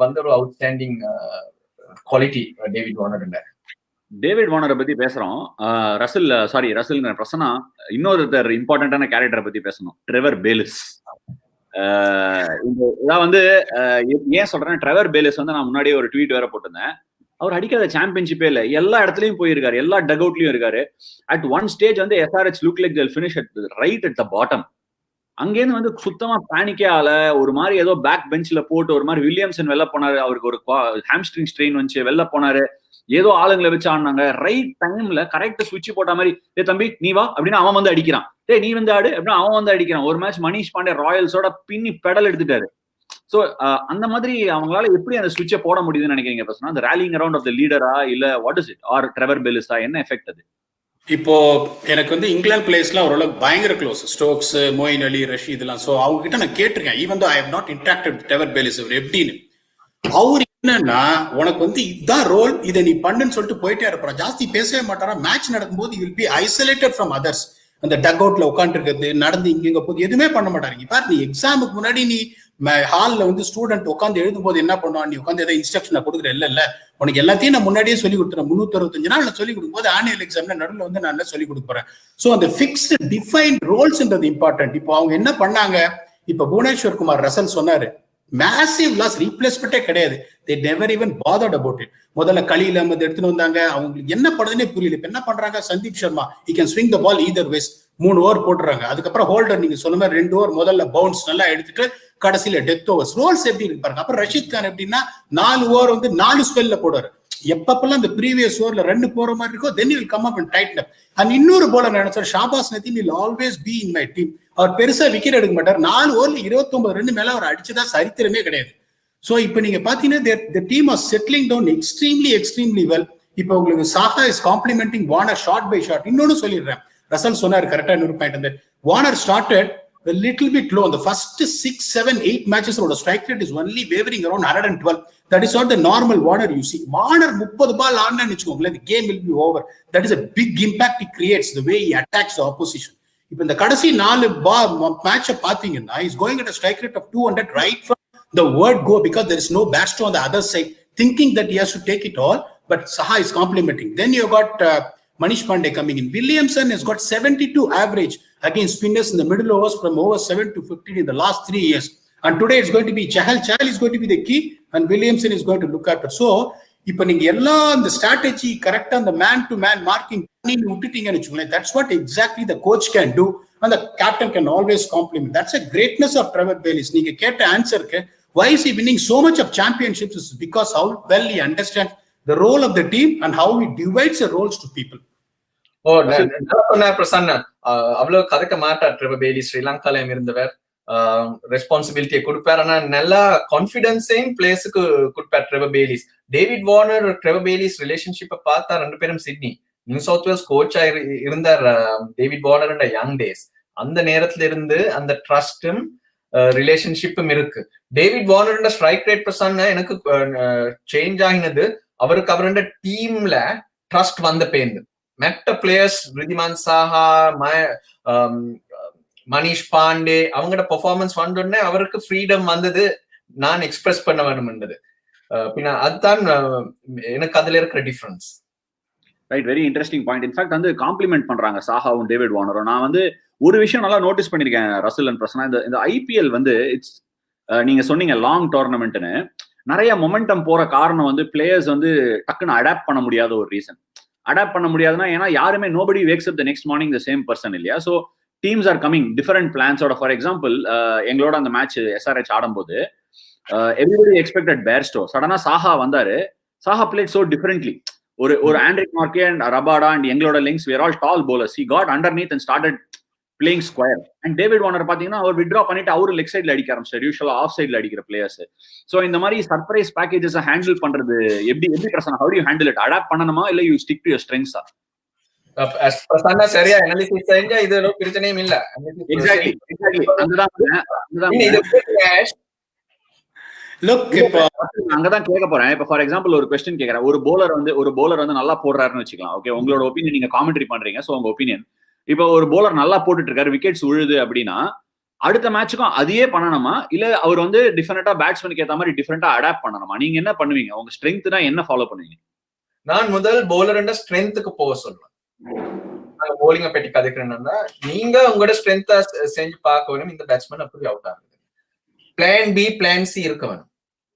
வந்து ஒரு outstanding quality David Warner. David வார்னரை பத்தி பேசுறோம். ரசல் பிரசன்னா இன்னொருத்தர் இம்பார்ட்டன்டான கேரக்டரை பத்தி பேசணும், ட்ரெவர் பேலிஸ். இதான் வந்து ஏன் சொல்றேன், ட்ரெவர் பேலிஸ் வந்து நான் முன்னாடியே ஒரு ட்வீட் வேற போட்டிருந்தேன். அவர் அடிக்காத சாம்பியன்ஷிப்பே இல்லை, எல்லா இடத்துலயும் போயிருக்காரு, எல்லா டக் அவுட்லயும் இருக்காரு. அட் ஒன் ஸ்டேஜ் வந்து SRH look like they'll finish right at the bottom. அங்கேருந்து வந்து சுத்தமா பேனிக்கே ஆல, ஒரு மாதிரி ஏதோ பேக் பெஞ்ச்ல போட்டு ஒரு மாதிரி வில்லியம்சன் வெளில போனாரு, அவருக்கு ஒரு ஹாம்ஸ்ட்ரிங் ஸ்ட்ரெயின் வந்துச்சு, வெளில போனாரு. ஏதோ ஆளுங்களை வச்சு ஆடினாங்க. ரைட் டைம்ல கரெக்ட் சுவிட்ச் போட்ட மாதிரி, ஏ தம்பி நீ வா அப்படின்னு அவன் வந்து அடிக்கிறான், நீ வந்து ஆடு அப்படின்னு அவன் வந்து அடிக்கிறான். ஒரு மேட்ச் மணிஷ் பாண்டே ராயல்ஸோட பின்னி பெடல் எடுத்துட்டாரு. சோ அந்த மாதிரி அவங்களால எப்படி அந்த சுவிட்சை போட முடியுதுன்னு நினைக்கிறீங்க பசங்க? அந்த ராலிங் அரவுண்ட் ஆஃப் த லீடரா இல்ல what is it, or Trevor பெலிஸா, என்ன எஃபெக்ட் அது? இப்போ எனக்கு வந்து இங்கிலாந்து பிளேயர்ஸ்லாம் ஓரளவுக்கு பயங்கர close, Stokes, Moeen Ali, Rashid இதெல்லாம். ஸோ அவங்க கிட்ட நான் கேட்டிருக்கேன், even though I have not interacted with Trevor Bayliss. அவர் எப்படின்னு, அவர் என்னன்னா உனக்கு வந்து இதுதான் ரோல், இதை நீ பண்ணுன்னு சொல்லிட்டு போயிட்டே இருப்பான், ஜாஸ்தி பேசவே மாட்டாரா. மேட்ச் நடக்கும்போது will be isolated from others. அந்த டக் அவுட்ல உட்காந்து இருக்கிறது, நடந்து இங்க போது எதுவுமே பண்ண மாட்டாங்க. இப்ப நீ எக்ஸாமுக்கு முன்னாடி நீ ஹால்ல வந்து ஸ்டூடெண்ட் உட்காந்து எழுதும் போது என்ன பண்ணுவான், நீ உட்காந்து ஏதாவது இன்ஸ்ட்ரக்ஷன் கொடுக்குற இல்ல உனக்கு எல்லாத்தையும் நான் முன்னாடியே சொல்லி கொடுத்துறேன். 365 நாள் நான் சொல்லி கொடுக்கும் போது ஆனுவல் எக்ஸாம்ல நடுவில் வந்து நான் சொல்லி கொடுக்க போறேன். ஸோ அந்த ஃபிக்ஸ்டு டிஃபைன்ட் ரோல்ஸ்ன்றது இம்பார்ட்டன்ட். இப்போ அவங்க என்ன பண்ணாங்க, இப்ப புவனேஸ்வர் குமார் ரசல் சொன்னாரு, மேசிவ் லாஸ், ரீப்ளேஸ்மெண்டே கிடையாது. they never even bothered about it. முதல்ல கலீல் அஹ்மத் எடுத்துட்டு வந்தாங்க, அவங்களுக்கு என்ன பண்ணுதுன்னே புரியல. இப்ப என்ன பண்றாங்க, Sandeep Sharma he can swing the ball either ways, 3 over போட்டுறாங்க. அதுக்கப்புறம் ஹோல்டர் நீங்க சொன்ன மாதிரி 2 ஓவர் முதல்ல பவுன்ஸ் நல்லா எடுத்துட்டு கடைசியில டெத் ஓவர்ஸ். ரோல்ஸ் எப்படி இருக்கு பாருங்க. அப்புறம் ரஷீத் கான் எப்படின்னா 4 ஓவர் வந்து 4 ஸ்பெல்ல போடுவாரு. எப்பப்பெல்லாம் அந்த ப்ரீவியஸ் ஓவர்ல 2 போற மாதிரி இருக்கோ, then he will come up and tighten up. and இன்னொரு bowler நினைச்சார், Shahbaz Nadeem will always be in my team. அவர் பெருசா விக்கெட் எடுக்க மாட்டார். 4 ஓவர்ல 29 ரன் மேல அவர் அடிச்சதா சரித்திரமே கிடையாது. சோ இப்ப நீங்க பாத்தீங்கன்னா the team was settling down extremely well. இப்போ உங்களுக்கு Saha is complimenting Warner short by short. இன்னொன்னு சொல்லிடுறேன், ரசல் சொன்னாரு கரெக்டா இன்னொரு பாயிண்ட் வந்து, Warner started a little bit low. The first 6, 7, 8 matches the strike rate is only wavering around 112. That is not the normal Warner you see. Warner 30 ball ஆடுனா வெச்சுக்கோங்களேன், the game will be over. That is a big impact he creates, the way he attacks the opposition. இப்போ இந்த கடைசி 4 மேட்சை பாத்தீங்கன்னா he's going at a strike rate of 200 right from the word go, because there is no Bairstow on the other side thinking that he has to take it all, but Saha is complementing. Then you got Manish Pandey coming in. Williamson has got 72 average against spinners in the middle overs from over 7 to 15 in the last 3 years. And today it's going to be Chahal. Chahal is going to be the key and Williamson is going to look after. So, இப்போ நீங்க எல்லாம் இந்த strategy கரெக்டா அந்த man to man marking பண்ணி விட்டுட்டீங்கன்னு வச்சுக்கோங்களேன், that's what exactly the coach can do and the captain can always compliment. That's a greatness of Trevor Bayliss. நீங்க கேட்ட ஆன்சருக்கு why is he winning so much of championships is because how well he understands the role of the team and how he divides the roles to people. Prasanna அவ்வளவு கதைக்க மாட்டார் Trevor Bailey. ஸ்ரீலங்கால இருந்தவர், ரெஸ்பான்சிபிலிட்டியை கொடுப்பார், ஆனா நல்லா கான்பிடன்ஸையும் பிளேஸுக்கு கொடுப்பார் Trevor Bayliss. David Warner Trevor Bayliss ரிலேஷன்ஷிப்பை பார்த்தா 2 பேரும் சிட்னி நியூ சவுத் வேல்ஸ் கோச்சா இருந்தார் டேவிட் வார்னர் யங் டேஸ். அந்த நேரத்துல இருந்து அந்த ட்ரஸ்டும் ரிலேஷன்ஷிப்பும் இருக்கு. David Warner strike rate Prasanna எனக்கு சேஞ்ச் ஆகினது அவருக்கு அவருடைய டீம்ல ட்ரஸ்ட் வந்த பேருந்து. மற்ற பிளேயர்ஸ் ரிதிமான் சாஹா, மணிஷ் பாண்டே அவங்களோட பெர்ஃபார்மன்ஸ் வந்தோடனே அவருக்கு ஃப்ரீடம் வந்தது, நான் எக்ஸ்பிரஸ் பண்ண வேணும்ன்றது. பின்ன அதுதான் எனக்கு அதுல இருக்கிற difference. Right, very interesting point. In fact வந்து காம்ப்ளிமெண்ட் பண்றாங்க சாஹாவும் டேவிட் வார்னரும். நான் வந்து ஒரு விஷயம் நல்லா நோட்டீஸ் பண்ணிருக்கேன் ரசல் அண்ட் பிரசன்னா, இந்த ஐபிஎல் வந்து இட்ஸ் நீங்க சொன்னீங்க லாங் டோர்னமெண்ட்னு, நிறைய மொமெண்டம் போற காரணம் வந்து பிளேயர்ஸ் வந்து டக்குன்னு அடாப்ட் பண்ண முடியாத ஒரு ரீசன். அடாப்ட் பண்ண முடியாதுன்னா ஏன்னா யாருமே nobody wakes up the next morning the same person இல்லையா. So teams are coming different பிளான்ஸோட. ஃபார் எக்ஸாம்பிள் எங்களோட அந்த மேட்ச் எஸ்ஆர்ஹெச் ஆடும்போது எவ்ரிபடி எக்ஸ்பெக்டட் பேர்ஸ்டோ, சடனா சாஹா வந்தாரு. Saha played so differently. ஒரு ஆண்ட்ரிக் மார்க்கே அண்ட் ரபாடா அண்ட் எங்களோட links were all tall bowlers. He got underneath and started playing square. And David Warner பாத்தீங்கன்னா அவர் வித்ட்ரா பண்ணிட்டு அவரு லெக் சைட்ல அடிக்க ஆரம்பிச்சார், யூசுவலா ஆஃப் சைட்ல அடிக்கிற பிளேயர்ஸ். சோ இந்த மாதிரி சர்ப்ரைஸ் பேக்கேஜஸ் ஹேண்டில் பண்றது எப்படி Prasanna, how do you handle it? Adapt பண்ணணுமா இல்ல you stick to your strengths? Prasanna சரியா அனாலிசிஸ் செஞ்சா இது ஒரு பிரச்சனையும் இல்ல. எக்ஸாக்ட்லி அதுதான் அங்கதான் கேட்க போறேன். இப்ப ஃபார் எக்ஸாம்பிள் ஒரு கொஸ்டின் கேட்கறேன். ஒரு bowler வந்து நல்லா போடுறாருன்னு வச்சுக்கலாம். ஓகே, உங்களோட ஒப்பீனியன், நீங்க காமெண்ட்ரி பண்றீங்க, சோ உங்க ஒப்பீனியன். இப்ப ஒரு bowler நல்லா போட்டுட்டு இருக்காரு, விக்கெட்ஸ் விழுது அப்படின்னா அடுத்த மேட்சுக்கும் அதையே பண்ணணுமா இல்ல அவர் வந்து டிஃபரெண்டா பேட்ஸ்மேனுக்கு ஏத்த மாதிரி டிஃபரெண்டா அடாப்ட் பண்ணணுமா? நீங்க என்ன பண்ணுவீங்க? உங்க ஸ்ட்ரென்த்னா என்ன ஃபாலோ பண்ணுவீங்க? நான் முதல் bowler ஸ்ட்ரென்த்துக்கு போக சொல்லுவேன். போலிங்க பற்றி கதைக்கிறேன்னா நீங்க உங்களோட ஸ்ட்ரென்த்தை செஞ்சு பார்க்க வேணும். இந்த பேட்ஸ்மேன் அப்படி அவுட் ஆகுது, பிளான் பி பிளான் சி இருக்க வேணும்.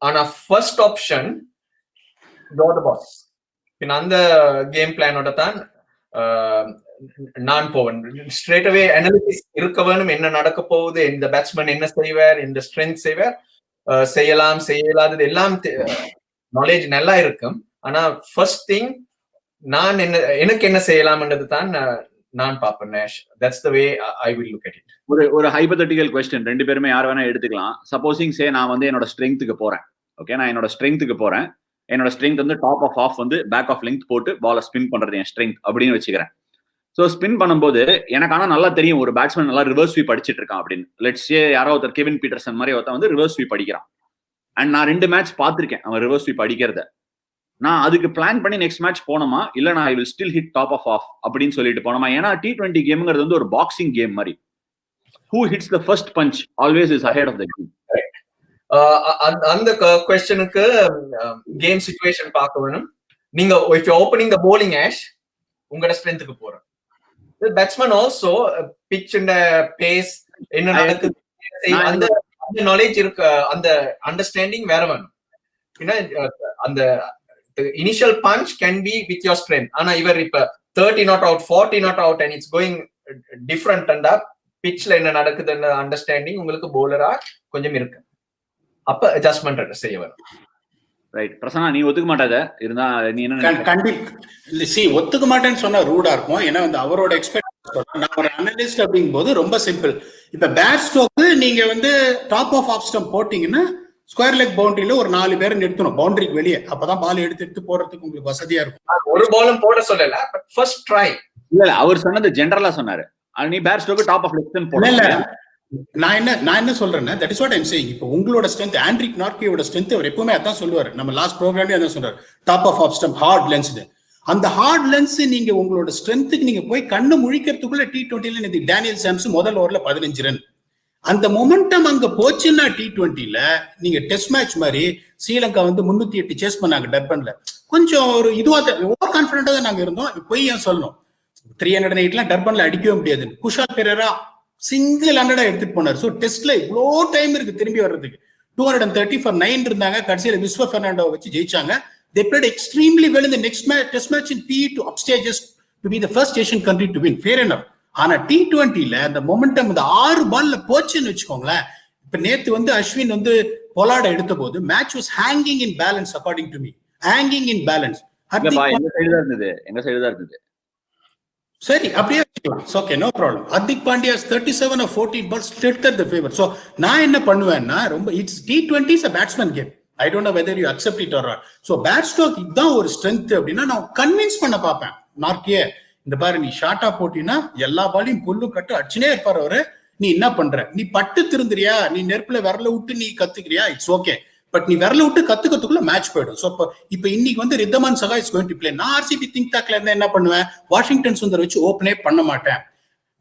ஆனா ஃபர்ஸ்ட் ஆப்ஷன் பாஸ். பின் அந்த கேம் பிளானோட தான் நான் போவேன். ஸ்ட்ரெயிட் அவே அனாலிசிஸ் இருக்க வேணும், என்ன நடக்க போகுது, இந்த பேட்ஸ்மேன் என்ன செய்வார், இந்த ஸ்ட்ரென்த் செய்வார், செய்யலாம் செய்யலாதது எல்லாம் நாலேஜ் நல்லா இருக்கும். ஆனா ஃபர்ஸ்ட் திங் நான் எனக்கு என்ன செய்யலாம்ன்றது தான் நான் பார்ப்பேன். That's the way I will look at it. ஒரு ஹைபோதெட்டிக்கல் क्वेश्चन, ரெண்டு பேருமே யார் வேணா எடுத்துக்கலாம். சப்போசிங் சே நான் வந்து என்னோட ஸ்ட்ரெங்த்துக்கு போறேன். ஓகே, நான் என்னோட ஸ்ட்ரெங்த்துக்கு போறேன். என்னோட ஸ்ட்ரெங்த் வந்து டாப் ஆஃப் ஆஃப் வந்து பேக் ஆஃப் லெங்த் போட்டு பாலை ஸ்பின் பண்றது என் ஸ்ட்ரெங்த் அப்படின்னு வச்சுக்கிறேன். ஸோ ஸ்பின் பண்ணும்போது எனக்கு ஆனால் நல்லா தெரியும் ஒரு பேட்ஸ்மேன் நல்லா ரிவர்ஸ் ஸ்வீப் அடிச்சிட்டு இருக்கான் அப்படின்னு. லெட்ஸ் சே யாரோ ஒருத்தர் கெவின் பீட்டர்சன் மாதிரி ஒருத்தர் வந்து ரிவர்ஸ் ஸ்வீப் அடிக்கிறான். அண்ட் நான் 2 மேட்ச் பார்த்திருக்கேன் அவன் ரிவர்ஸ் ஸ்வீப் அடிக்கிறத. நான் அதுக்கு பிளான் பண்ணி நெக்ஸ்ட் மேட்ச் போனோமா இல்ல நான் I will still hit top of off அப்படின்னு சொல்லிட்டு போனோமா? ஏன்னா T20 கேம்ங்கிறது வந்து ஒரு பாக்ஸிங் கேம் மாதிரி. Who hits the first punch always is ahead of the game. அந்த क्वेश्चनக்கு கேம் சிச்சுவேஷன் பார்க்க வேணும். நீங்க if you opening the bowling ash உங்களோட ஸ்ட்ரெngthக்கு போற batsman also pitch and pace என்ன நடக்குது அந்த நாலேஜ் இருக்கு, அந்த அண்டர்ஸ்டாண்டிங் வேற வேணும். ஏன்னா அந்த initial punch can be with your strength. ஆனா இவர் இப்ப 30 not out 40 not out and it's going different and பிட்ச்ல என்ன நடக்குதுன்னு அண்டர்ஸ்டாண்டிங் உங்களுக்கு போலரா கொஞ்சம் இருக்கு. அப்ப அட்ஜஸ்ட்மெண்ட் செய்ய வேணும். ரைட் பிரசன்னா, நீ ஒத்துக்க மாட்டாத இருந்தா நீ என்ன கண்டிப்பா ஒத்துக்க மாட்டேன்னு சொன்னா ரூடா இருக்கும். ஏன்னா வந்து அவரோட எக்ஸ்பெக்ட் நான் ஒரு அனலிஸ்ட் அப்படிங்கும் போது ரொம்ப சிம்பிள். இப்ப பேட் ஸ்ட்ரோக்கு நீங்க வந்து டாப் ஆஃப் ஆஃப் ஸ்டம்ப் போட்டீங்கன்னா ஸ்கொயர் லெக் பவுண்டரியில ஒரு 4 பேரை நிறுத்தணும் பவுண்டரிக்கு வெளியே. அப்பதான் பால் எடுத்து போடுறதுக்கு உங்களுக்கு வசதியா இருக்கும். ஒரு பாலும் போட சொல்லல, பட் ஃபர்ஸ்ட் ட்ரை. இல்ல அவர் சொன்னது ஜெனரலா சொன்னாரு. நீ பேர் stroke top of leg spin போடல. நான் என்ன சொல்றேன்னா, that is what I'm saying. இப்போ உங்களோட ஸ்ட்ரென்த், ஆண்ட்ரிக் நார்கேயோட ஸ்ட்ரென்த் அவர் எப்பவுமே அதான் சொல்லுவாரு. நம்ம லாஸ்ட் ப்ரோக்ராம்லயே அதான் சொல்றாரு, top of stump hard lengths. அந்த ஹார்ட் லென்ஸ் நீங்க உங்களோட ஸ்ட்ரென்த்துக்கு நீங்க போய் கண்ணு முழிக்கிறதுக்குள்ள T20ல டேனியல் சாம்ஸ் முதல் ஓவர்ல 15 ரன். அந்த மொமெண்டம் அங்க போச்சுன்னா T20ல நீங்க டெஸ்ட் மேட்ச் மாதிரி ஸ்ரீலங்கா 308 சேஸ் பண்ணாங்க டர்பன்ல. கொஞ்சம் ஒரு இதுவா ஓவர் கான்பிடண்டா தான் நாங்க இருந்தோம். போய் ஏன் சொல்லணும், 308 டர்பன்ல அடிக்கவே முடியாது. குஷால் பெரேரா சிங்கிள் 100 எடுத்துட்டு போனார். ஸோ டெஸ்ட்ல இவ்வளோ டைம் இருக்கு திரும்பி வர்றதுக்கு. 230 for 9 இருந்தாங்க. கடைசியில விஸ்வ பெர்னாண்டோ வச்சு ஜெயிச்சாங்க. They played extremely well in the next test match in PE to upstages to be the first Asian country to win. Fair enough. ஆனா T20ல அந்த மொமெண்டம் இந்த 6 பால்ல போச்சுன்னு வச்சுக்கோங்களேன். இப்ப நேத்து அஸ்வின் பொலாட எடுத்த போது match was hanging in balance according to me. Hanging in balance. எங்க சைடு தான் இருந்தது. சரி, அப்படியே okay, no problem. Hardik Pandya's 37 or 14 balls tilted the favor. So நான் என்ன பண்ணுவேன்னா, ரொம்ப it's T20 is a batsman game. I don't know whether you accept it or not. So bat stroke இதுதான் ஒரு ஸ்ட்ரென்த் அப்படின்னா நான் கன்வின்ஸ் பண்ண பார்ப்பேன் நார்கே. இந்த பாரு, நீ ஷார்ட்டா போட்டினா எல்லா பாலையும் புல்லு கட்டு அடிச்சுனே இருப்பாரு அவரு. நீ என்ன பண்ற, நீ பட்டு திருந்துறியா, நீ நெருப்புல விரல விட்டு நீ கத்துக்கிறியா, இட்ஸ் ஓகே. பட் நீ விரல விட்டு கத்துக்கிறதுக்குள்ள மேட்ச் போயிடும். ஸோ இப்போ இன்னைக்கு Wriddhiman Saha is going to play. நான் ஆர்சிபி திங்க் தாக்ல இருந்தா என்ன பண்ணுவேன், வாஷிங்டன் சுந்தர் வச்சு ஓப்பனே பண்ண மாட்டேன்.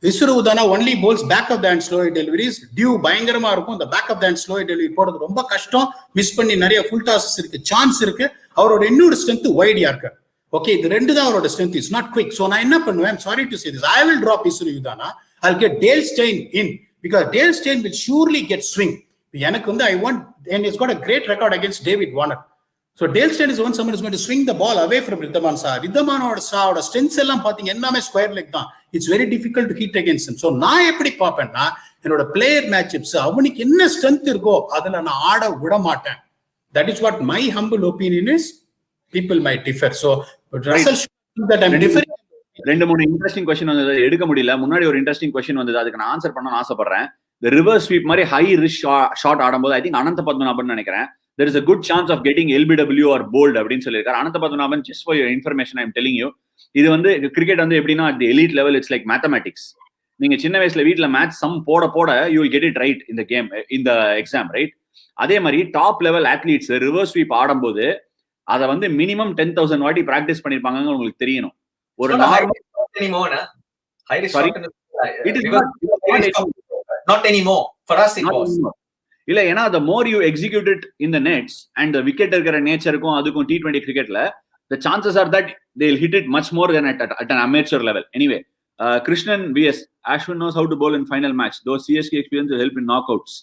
விஸ்வரூதானா only bowls back of the hand slow deliveries. Dew பயங்கரமா இருக்கும். இந்த back of the hand slow delivery போடுறது ரொம்ப கஷ்டம். மிஸ் பண்ணி நிறைய ஃபுல் டாஸஸ் இருக்கு, சான்ஸ் இருக்கு. அவரோட இன்னொரு ஸ்ட்ரென்த் வைடியா இருக்கு. ஓகே, இது ரெண்டு தான் அவரோட strength. Is not quick. So நான் என்ன பண்ணுவேன், sorry to say this, I will drop விஸ்வரூதானா. I'll get Dale Steyn in because Dale Steyn will surely get swing. எனக்கு I want, and he's got a great record against David Warner. So Dale Steyn is one someone who's going to swing the ball away from Ridhaman Shah. Ridhaman Shah strengths எல்லாம் பாத்தீங்க எல்லாமே square leg தான். It's very difficult to hit against him. So நான் எப்படி பாப்பேன்னா, என்னோட player matchups அவனுக்கு என்ன strength இருக்கோ அதுல நான் ஆட விட மாட்டேன். That is what my humble opinion is. People might differ. So Russell that I'm differing. 2-3 interesting question வந்தது, எடுக்க முடியல. முன்னாடி ஒரு இன்ட்ரெஸ்டிங் क्वेश्चन வந்தது, அதுக்கு நான் ஆன்சர் பண்ணணும்னு ஆசைப்படுறேன். The reverse sweep மாதிரி ஹை ரிஸ்க் ஷாட் ஆடும்போது ஐ திங்க் அனந்த பத்மநாபன் நினைக்கிறேன், there is a good chance of getting LBW or bold அப்படின்னு சொல்லியிருக்காரு Anantha Padmanabhan. just for your information I am telling you, இது கிரிக்கெட் எப்படின்னா at the elite level it's like mathematics. நீங்க சின்ன வயசுல வீட்ல மேத்ஸ் சம் போட you will get it right in the game, in the exam, right? அதே மாதிரி top level athletes reverse sweep ஆடும்போது அதை மினிமம் 10,000 வாட்டி பிராக்டிஸ் பண்ணிருப்பாங்கன்னு உங்களுக்கு தெரியணும். ஒரு normal not anymore for us it was இல்ல, ஏன்னா the more you execute it in the nets and the wicket இருக்கிற நேச்சருக்கும் அதுக்கும் T20 cricketல the chances are that they'll hit it much more than at an amateur level. Anyway, Krishnan VS Ashwin knows how to bowl in final match, though CSK experience will help in knockouts.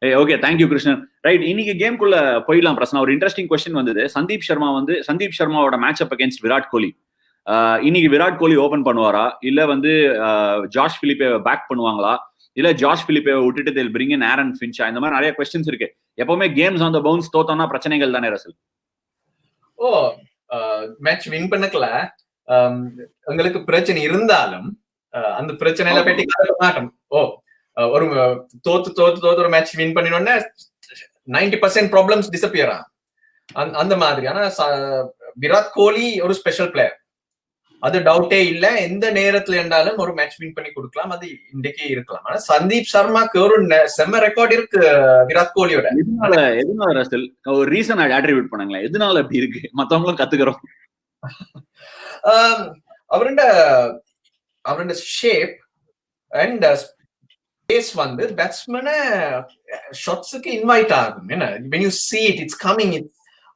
Hey, okay, thank you Krishnan. Right, இன்னைக்கு game குள்ள போயிடலாம். பிரச்சனை ஒரு interesting question வந்தது. சந்தீப் சர்மாவோட match up against Virat Kohli. இன்னைக்கு விராட் கோலி open பண்ணுவாரா, இல்ல ஜாஷ் பிலிப்பே பேக் பண்ணுவாங்களா, இல்ல ஜாஷ் பிலிப்பே விட்டுட்டு they'll bring in Aaron Finch? இந்த மாதிரி நிறைய क्वेश्चंस இருக்கு. எப்பவுமே கேம்ஸ் ஆன் தி பவுன்ஸ் தோத்தோம்னா பிரச்சனைகள் தானே ரசல். மேட்ச் வின் பண்ணக்கல உங்களுக்கு பிரச்சனை இருந்தாலும் அந்த பிரச்சனையில பெட்டி கட்ட மாட்டோம். ஒரு தோத்து ஒரு மேட்ச் வின் பண்ணினோடனே 90% ப்ராப்ளம்ஸ் டிஸப்பியர் அந்த மாதிரி. ஆனா விராட் கோலி ஒரு ஸ்பெஷல் பிளேயர், அது டவுட்டே இல்ல. எந்த நேரத்துல இருந்தாலும் ஒரு மேட்ச் வின் பண்ணி கொடுக்கலாம், அது இன்றைக்கே இருக்கலாம். ஆனா சந்தீப் சர்மாக்கு ஒரு செம்ம ரெக்கார்ட் இருக்கு விராட் கோலியோட. எதனால ரசல் ஒரு ரீசன் அட்ரிபியூட் பண்ணாங்களா, எதனால அப்படி இருக்கு மத்தவங்களும் கத்துக்கிறோம்? அவரோட ஷேப் அண்ட் ஸ்பேஸ் பேட்ஸ்மேனை ஷாட்ஸுக்கு இன்வைட் ஆகும். என்ன when you see it, it's coming,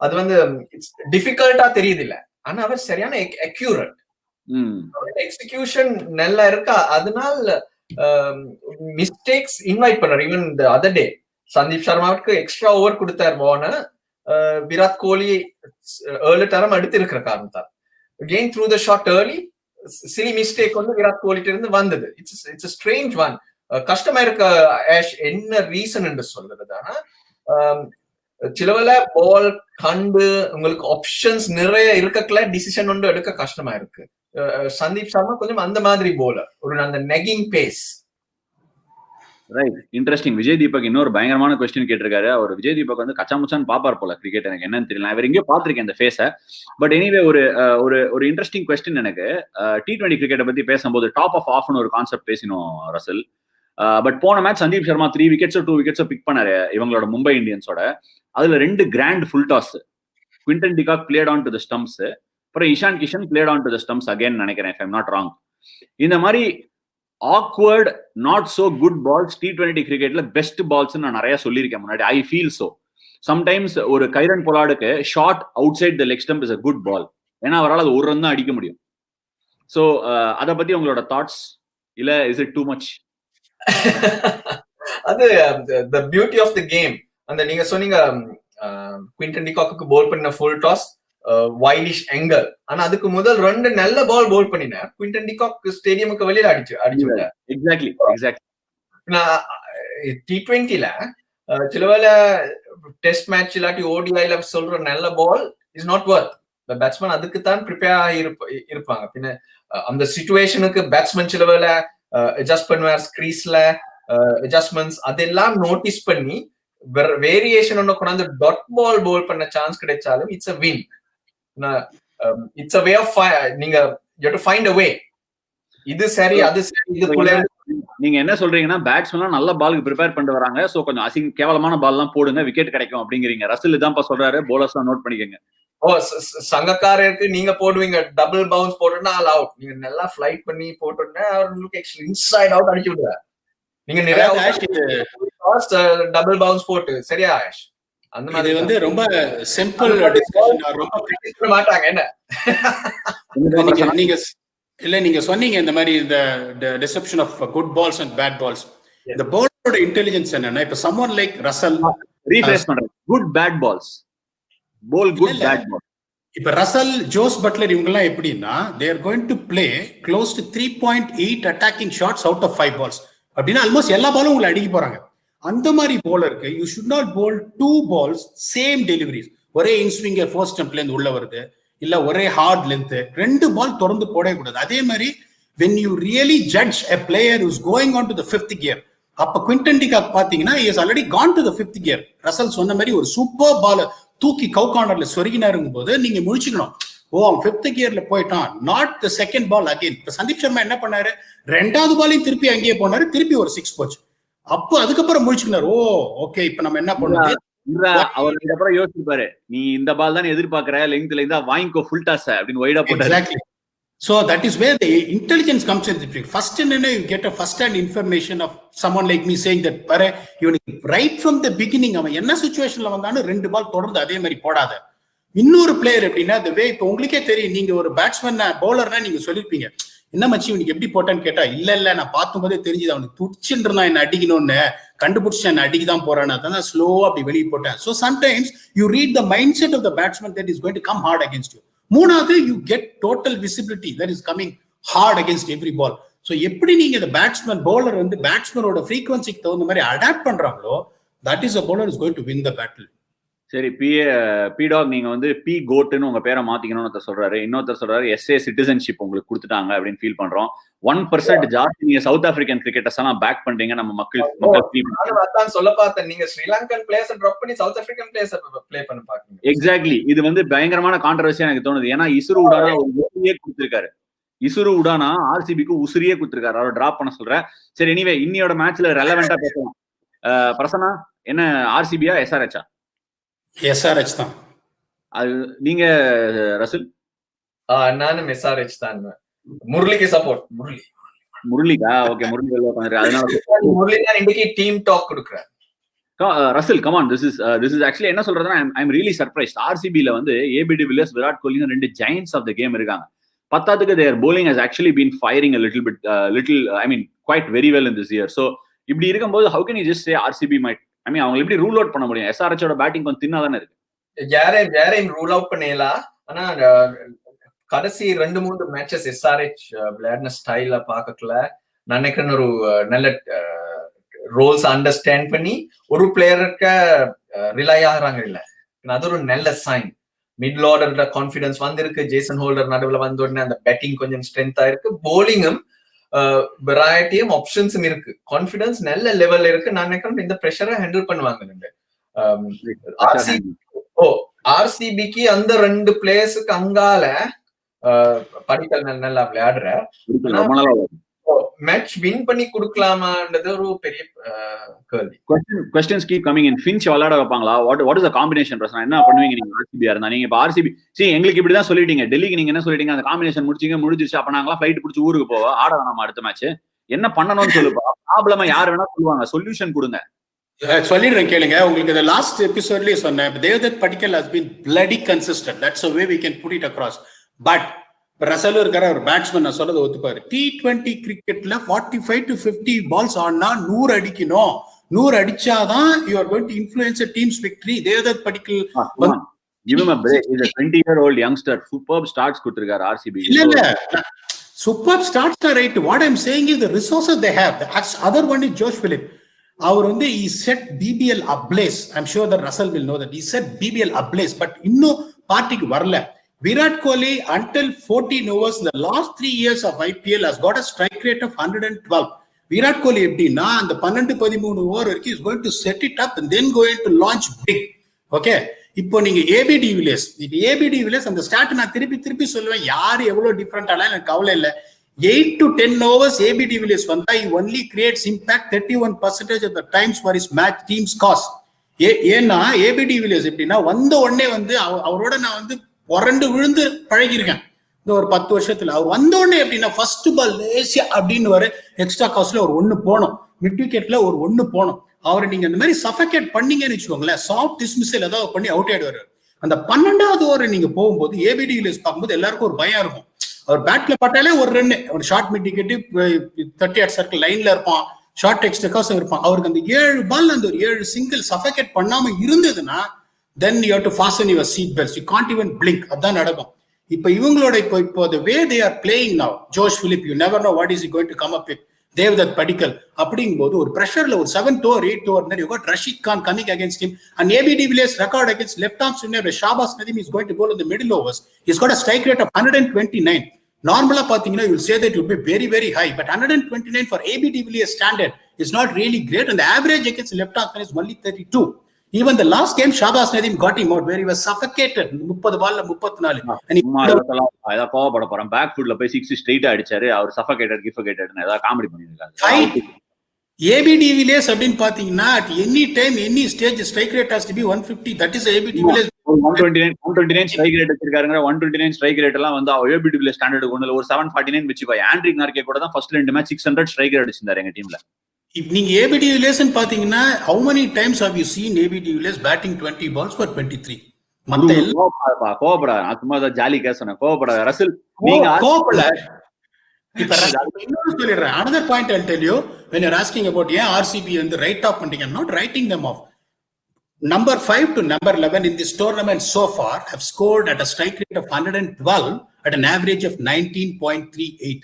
அது இட்ஸ் டிஃபிகல்ட்டா தெரியுது இல்ல, ஆனா அவர் சரியான அக்யூரேட், எக்ஸிகியூஷன் நல்லா இருக்கா, அதனால மிஸ்டேக்ஸ் இன்வைட் பண்றாரு. Even the other day Sandeep சர்மாவுக்கு எக்ஸ்ட்ரா ஓவர் கொடுத்தார் போன விராட் கோலி ஏர்லி டர்ம் எடுத்து இருக்கிற காரணத்தால் again through the shot early silly mistake Virat கோலிட்ட இருந்து வந்தது. It's a strange one. கஷ்டமா இருக்க ஆஷ், என்ன ரீசன் என்று சொல்றது. ஆனா சிலவல பால் கண்டு உங்களுக்கு ஆப்ஷன்ஸ் நிறைய இருக்கல, டிசிஷன் எடுக்க கஷ்டமா இருக்கு. சந்தீப் சர்மா கொஞ்சம் அந்த மாதிரி போலர், ஒரு அந்த nagging pace. Right, interesting. Vijay Deepak இன்னொரு பயங்கரமான கொஸ்டின் கேட்டிருக்காரு. அவர் விஜய் தீபக் வந்து கச்சாமுச்சான்னு பாப்பார் போல கிரிக்கெட், எனக்கு என்னன்னு தெரியல. அவர் எங்கேயோ பாத்திருக்கேன் இந்த ஃபேஸ. பட் எனிவே ஒரு இன்ட்ரெஸ்டிங் கொஸ்டின் எனக்கு. T20 கிரிக்கெட்டை பத்தி பேசும்போது டாப் ஆஃப் ஆஃப்னு ஒரு கான்செப்ட் பேசினோம் ரசல். பட் போன மேட்ச் சந்தீப் சர்மா 3 விக்கெட்ஸோ 2 விக்கெட்ஸோ பிக் பண்ணாரு இவங்களோட மும்பை இந்தியன்ஸோட. அதுல 2 grand full toss. Quinton de Kock played on to the stumps, அப்புறம் Ishan Kishan played on to the stumps again நினைக்கிறேன், if I'm not wrong. இந்த மாதிரி awkward not so good balls T20 கிரிக்கெட்ல பெஸ்ட் பால்ஸ் நான் நிறைய சொல்லியிருக்கேன் முன்னாடி. I feel so. சம்டைம்ஸ் ஒரு கைரன் பொலார்டுக்கு short outside the leg stump is a good ball. ஏன்னா அவரால் அது ஒரு ரன் தான் அடிக்க முடியும். ஸோ அதை பத்தி உங்களோட தாட்ஸ், இல்ல இஸ் இட் டூ மச்? அது the beauty of the game. அந்த நீங்க சொன்னீங்க குவிண்டன் டிகாக்கு போல் பண்ண ஃபுல் டாஸ் வைடிஷ் ஆங்கிள். ஆனா அதுக்கு முதல் 2 நல்ல பால் போல் பண்ணின குவிண்டன் டிகாக் ஸ்டேடியமுக்கு வெளியில அடிச்சு. எக்ஸாக்ட்லி. T20ல சிலவேளை டெஸ்ட் மேட்ச் இல்லாட்டி ஓடிஐல சொல்ற நல்ல ball is not worth. Batsman அதுக்கு தான் ப்ரிப்பேர் ஆகி இருப்பாங்க. பின்ன அந்த சிச்சுவேஷனுக்கு பேட்ஸ்மேன் சிலவேளை அட்ஜஸ்ட் பண்ணுவார், ஸ்கிரீஸ்ல அட்ஜஸ்ட்மெண்ட்ஸ் அதெல்லாம் நோட்டீஸ் பண்ணி வேரியேஷன் ஒன்னு கொண்டாந்து டாட் பால் போல் பண்ண சான்ஸ் கிடைச்சாலும் it's a win. It's a way of நீங்க you have to find a way. இது சரி அது சரி இதுக்குள்ள நீங்க என்ன சொல்றீங்கன்னா பேட்ஸ்மேன் நல்ல பாலுக்கு ப்ரிப்பேர் பண்ணிட்டு வராங்க, சோ கொஞ்சம் கேவலமான பால் எல்லாம் போடுங்க, விக்கெட் கிடைக்கும் அப்படிங்கிறீங்க. ரசல் இதான்ப்பா சொல்றாரு, போலர்ஸ் நோட் பண்ணிக்கங்க. சங்கக்காரருக்கு நீங்க போடுவீங்க டபுள் பவுன்ஸ் போட்டுன்னா ஆல் அவுட். நீங்க நல்லா ஃபிளைட் பண்ணி போட்டுன்னா அவங்களுக்கு இன்சைட் அவுட் அடிச்சு விடுவார். நீங்க நிறைய டபுள் பவுன்ஸ் போட்டு சரியா ஆஷ்? அந்த மாதிரி வந்து ரொம்ப சிம்பிள் டிஸ்கஷன். ரொம்ப மாட்டாங்க என்ன நீங்க இல்ல நீங்க சொன்னீங்க இந்த மாதிரி இந்த deception of good balls and bad balls. இந்த பாலரோட இன்டெலிஜென்ஸ் என்னன்னா, இப்ப someone like ரசல் ரீஃப்ரெஷ் பண்றாங்க good bad balls, bowl good bad ball. இப்ப ரசல், ஜோஸ் பட்லர் இவங்க எல்லாம் எப்படின்னா they are going to play close to 3.8 attacking shots out of 5 balls. அப்படின்னா ஆல்மோஸ்ட் எல்லா பாலும் உங்களை அடிக்க போறாங்க. அந்த மாதிரி போலருக்கு you should not bowl 2 balls same deliveries. ஒரே இன்ஸ்விங்கர் ஃபர்ஸ்ட் ஸ்டெம்ப்ல இருந்து உள்ள வருது, இல்ல ஒரே ஹார்ட் லென்த், 2 பால் தொடர்ந்து போடவே கூடாது. அதே மாதிரி when you really judge a player who's going on to the 5th gear, அப்ப குவிண்டன் டிகாக் பாத்தீங்கன்னா he has already gone to the 5th gear. Russell சொன்ன மாதிரி ஒரு சூப்பர் பால் தூக்கி கவுகார்னர்ல சொருகினாருங்கும் போது நீங்க முழிச்சுக்கணும், ஓ அவன் 5th gearல போயிட்டான், not the second ball again. இப்ப சந்தீப் சர்மா என்ன பண்ணாரு, 2வது பாலையும் திருப்பி அங்கேயே போனாரு, திருப்பி ஒரு 6 போச்சு. அப்போ அதுக்கப்புறம் முழிச்சுக்கினாரு, ஓ ஓகே இப்ப நம்ம என்ன பண்ணுவோம். அவருக்கு அப்புறம் யோசிப்பாரு, நீ இந்த பால் தான் எதிர்பார்க்கற, லெங்க்ல இருந்தா வாங்கிக்கோ ஃபுல் டாஸ் அப்படின்னு வைடா போட்டாரு. Exactly. So that is where the intelligence comes in. First and you get a first hand information of someone like me saying that pare இவனுக்கு right from the beginning அவன் என்ன சிச்சுவேஷன்ல வந்தாலும் 2 பால் தொடர்ந்து அதே மாதிரி போடாத. இன்னொரு பிளேயர் எப்படின்னா the way, இப்போ உங்களுக்கே தெரியும், நீங்க ஒரு பேட்ஸ்மேன் பவுலர்னா நீங்க சொல்லிருப்பீங்க, என்ன மச்சி இவனுக்கு எப்படி போட்டான்னு கேட்டா, இல்ல நான் பார்த்தும் போதே தெரிஞ்சது அவனுக்கு துடிச்சுட்டு இருந்தான் என்ன அடிக்கணும்னு, கண்டுபிடிச்சு என்ன அடிக்கதான் போறான்னு, அதான் ஸ்லோவா அப்படி வெளியே போட்டேன். So sometimes you read the mindset of the batsman that is going to come hard against you. மூணாவது, you get total visibility that is coming hard against every ball. So எப்படி நீங்க இந்த பேட்ஸ்மேன் பவுலர் வந்து பேட்ஸ்மேனோட ஃப்ரீக்வன்சிக்கு தகுந்த மாதிரி adapt பண்றாங்களோ, that is a bowler is going to win the battle. சரி, B-talk நீங்க வந்து பி கோட்னு உங்க பேரை மாத்திக்கணும்னு சொல்றாரு. இன்னொருத்தர் சொல்றாரு SA சிட்டிசன்ஷிப் உங்களுக்கு கொடுத்துட்டாங்க அப்படின்னு ஃபீல் பண்றோம். 1% ஜாஸ்தி நீங்க சவுத் ஆப்பிரிக்கன் கிரிக்கெட்டர்ஸ் எல்லாம் பேக் பண்றீங்க, நம்ம மக்கள் அதான் சொல்ல பார்த்தேன். நீங்க ஸ்ரீலங்கன் பிளேயர்ஸ் டிராப் பண்ணி சவுத் ஆப்பிரிக்கன் பிளேயர்ஸ் ப்ளே பண்ண பாக்கீங்க. எக்ஸாக்ட்லி, இது வந்து பயங்கரமான கான்ட்ரோவர்சியா எனக்கு தோணுது. ஏன்னா இசுரு உடானா உசுரியே கொடுத்திருக்காரு, இசுரு உடானா RCBக்கு உசுரியே கொடுத்திருக்காரு, அவர் டிராப் பண்ண சொல்ற. சரி, எனிவே இன்னியோட மேட்ச்ல ரெலவெண்டா பேசலாம். பிரசன்னா, என்ன RCBயா SRHா? SRH தான். அது நீங்க ரசல்? நானும் SRH தான். முரளிக்கு சப்போர்ட். முரளிக்கா? ஓகே, முரளி வெல்ல உட்கார்ந்திருக்காரு, அதனால முரளி தான் இன்னைக்கு டீம் டாக் கொடுக்குறாரு. Russell come on, this is actually என்ன சொல்றதுன்னா, I'm really surprised. RCBல வந்து AB de Villiers, Virat Kohli 2 giants of the game இருக்காங்க. பத்தாத்துக்கு their bowling has actually been firing a little bit I mean quite very well in this year. So இப்படி இருக்கும்போது how can you just say RCB might, I mean அவங்க எப்படி rule out பண்ண முடியும்? SRH ஓட batting கொஞ்சம் தின்னா தானே இருக்கு. யாரையும் ரூல் அவுட் பண்ணலாம். ஆனா கடைசி 2-3 மேட்சஸ் SRH விளையாடின ஸ்டைல பார்க்கல, நினைக்கிறேன் ஒரு நல்ல ரோல்ஸ் அண்டர்ஸ்டாண்ட் பண்ணி ஒரு பிளேயருக்கு ரிலை ஆகுறாங்க. இல்ல, அது ஒரு நல்ல சைன். மிடில் ஆர்டர் கான்பிடன்ஸ் வந்திருக்கு. ஜேசன் ஹோல்டர் நடுவில் வந்த உடனே அந்த பேட்டிங் கொஞ்சம் ஸ்ட்ரென்த்தா இருக்கு. போலிங்கும் வெரைட்டியும் ஆப்ஷன்ஸும் இருக்கு. கான்ஃபிடன்ஸ் நல்ல லெவல்ல இருக்கு. நான் நினைக்கிறேன் இந்த ப்ரெஷரை ஹேண்டில் பண்ணுவாங்க. ஆர்சிபிக்கு அந்த 2 பிளேயர்ஸுக்கு அங்கால படிக்கல் நல்லா விளையாடுற மேட்ச் வின் பண்ணி கொடுக்கலாமான்றது ஒரு பெரிய கேள்வி. Questions keep coming in. Finch விளையாட வைப்பாங்களா? What is the combination? பிரச்சனை என்ன பண்ணுவீங்க நீங்க ஆர்சிபியா இருந்தா? நீங்க இப்ப ஆர்சிபி எங்களுக்கு இப்படிதான் சொல்லிட்டீங்க. டெல்லிக்கு நீங்க என்ன சொல்லிட்டீங்க? அந்த காம்பினேஷன் முடிஞ்சிருச்சு. அப்ப நாங்களா ஃபிளைட் பிடிச்சி ஊருக்கு போவா ஆட வேணாமா அடுத்த மேட்ச்? என்ன பண்ணணும்னு சொல்லுப்பா. ப்ராப்ளமா யார் வேணா சொல்லுவாங்க, சொல்யூஷன் கொடுங்க. சொல்லிடுறேன் கேளுங்க. உங்களுக்கு இந்த லாஸ்ட் எபிசோட்லயே சொன்னேன், தேவ்தத் படிக்கல் has been bloody consistent. That's the way we can put it across. But Russell இருக்கிற ஒரு பேட்ஸ்மேன் நான் சொல்றது ஒத்துப்பாரு. T20 கிரிக்கெட்ல 45 to 50 பால்ஸ் ஆனா 100 அடிக்கணும். 100 அடிச்சாதான் you are going to influence a team's victory. Devdutt Padikkal give him a break. He's a 20-year-old youngster. Superb starts கொடுத்திருக்காரு RCB. இல்ல superb starts are right. What I'm saying is the resources they have. The other one is Josh Philipp. அவர் வந்து he set BBL ablaze. I'm sure that Russell will know that he set BBL ablaze, but இன்னும் பார்ட்டிக்கு வரல. Virat Kohli until 14 overs in the last 3 years of IPL has got a strike rate of 112. Virat Kohli எப்படின்னா அந்த 12-13 over வரைக்கும் is going to set it up and then going to launch big. Okay, இப்போ நீங்க AB de Villiers அந்த start நான் திருப்பி சொல்லுவேன். யாரு எவ்வளவு டிஃபரெண்ட் ஆனா எனக்கு கவலை இல்லை. 8 to 10 overs AB de Villiers வந்தா he only creates impact 31% of the times for his match team's cost. ஏன்னா AB de Villiers எப்படின்னா வந்த உடனே வந்து அவரோட நான் வந்து உரண்டு விழுந்து பழகிருக்கேன் இந்த ஒரு 10 வருஷத்துல. அவர் வந்த உடனே எப்படின்னா ஃபர்ஸ்ட் பால் லேசியா அப்படின்னு ஒரு எக்ஸ்ட்ரா காஸ்ட்ல ஒரு 1 போனோம், மிட் விக்கெட்ல ஒரு 1 போனோம். அவரை நீங்க இந்த மாதிரி சஃபகேட் பண்ணீங்கன்னு வச்சுக்கோங்களேன், சாஃப்ட் டிஸ்மிஸல் ஏதாவது பண்ணி அவுட் ஆயிடுவாரு. அந்த 12வது ஓவர் நீங்க போகும்போது AB de Villiers பார்க்கும்போது எல்லாருக்கும் ஒரு பயம் இருக்கும். அவர் பேட்ல பட்டாலே ஒரு ரன்னு, ஒரு short mid wicket 30 at circle லைன்ல இருப்பான், ஷார்ட் எக்ஸ்ட்ராஸும் இருப்பான். அவருக்கு அந்த 7 பால் அந்த ஒரு 7 சிங்கிள் சஃபகேட் பண்ணாம இருந்ததுன்னா then you have to fasten your seat belts. You can't even blink. அதான் நடக்கும். இப்போ இவங்களோட இப்போ the way they are playing now, Josh Philipp, you never know what is he going to come up with. Devdutt Padikkal அப்படிங்கும்போது ஒரு பிரஷர்ல ஒரு 7th over 8th over then you got Rashid Khan coming against him and AB de Villiers record against left arm spinner Shahbaz Nadeem is going to bowl in the middle overs. He's got a strike rate of 129. நார்மலா பாத்தீங்கன்னா you will say that it will be very very high, but 129 for AB de Villiers standard is not really great and the average against left arm spinner is only 32. Even the last game Shahbaz Nadeem got him out where he was suffocated 30 பால்ல 34 and ஏதா கோவப்பட போறான். Back ஃபுட்ல போய் 6 ஸ்ட்ரைட்டா அடிச்சாரு. அவர் சஃபகேட்டட்னு ஏதா comedy பண்ணிருக்காரு. AB de Villiers அப்படின்னு பாத்தீங்கன்னா at any time any stage strike rate has to be 150. that is AB de Villiers 129 strike rate வச்சிருக்காருங்க. 129 ஸ்ட்ரைக் ரேட் எல்லாம் வந்து AB de Villiers ஸ்டாண்டர்ட் கொண்டு ஒரு 749 வெச்சுக்கோ. ஆண்ட்ரிக் நார்கே கூட தான் ஃபர்ஸ்ட் 2 மேட்ச் 600 ஸ்ட்ரைக் ரேட் வச்சிருந்தாரு எங்க டீம்ல. நீங்க AB de Villiers பாத்தீங்கன்னா how many times have you seen AB de Villiers batting 20 balls for 23? கோபப்படாத. நான் சும்மா ஜாலி கேசன கோபப்படாத. ரசல் நீங்க கோபப்படல. இப்ப இன்னொரு சொல்லிடுறேன். another point I'll tell you when you're asking about ஏன் RCB வந்து ரைட் ஆஃப் பண்றீங்க. I'm not writing them off. Number 5 to number 11 in this tournament so far have scored at a strike rate of 112 at an average of 19.38.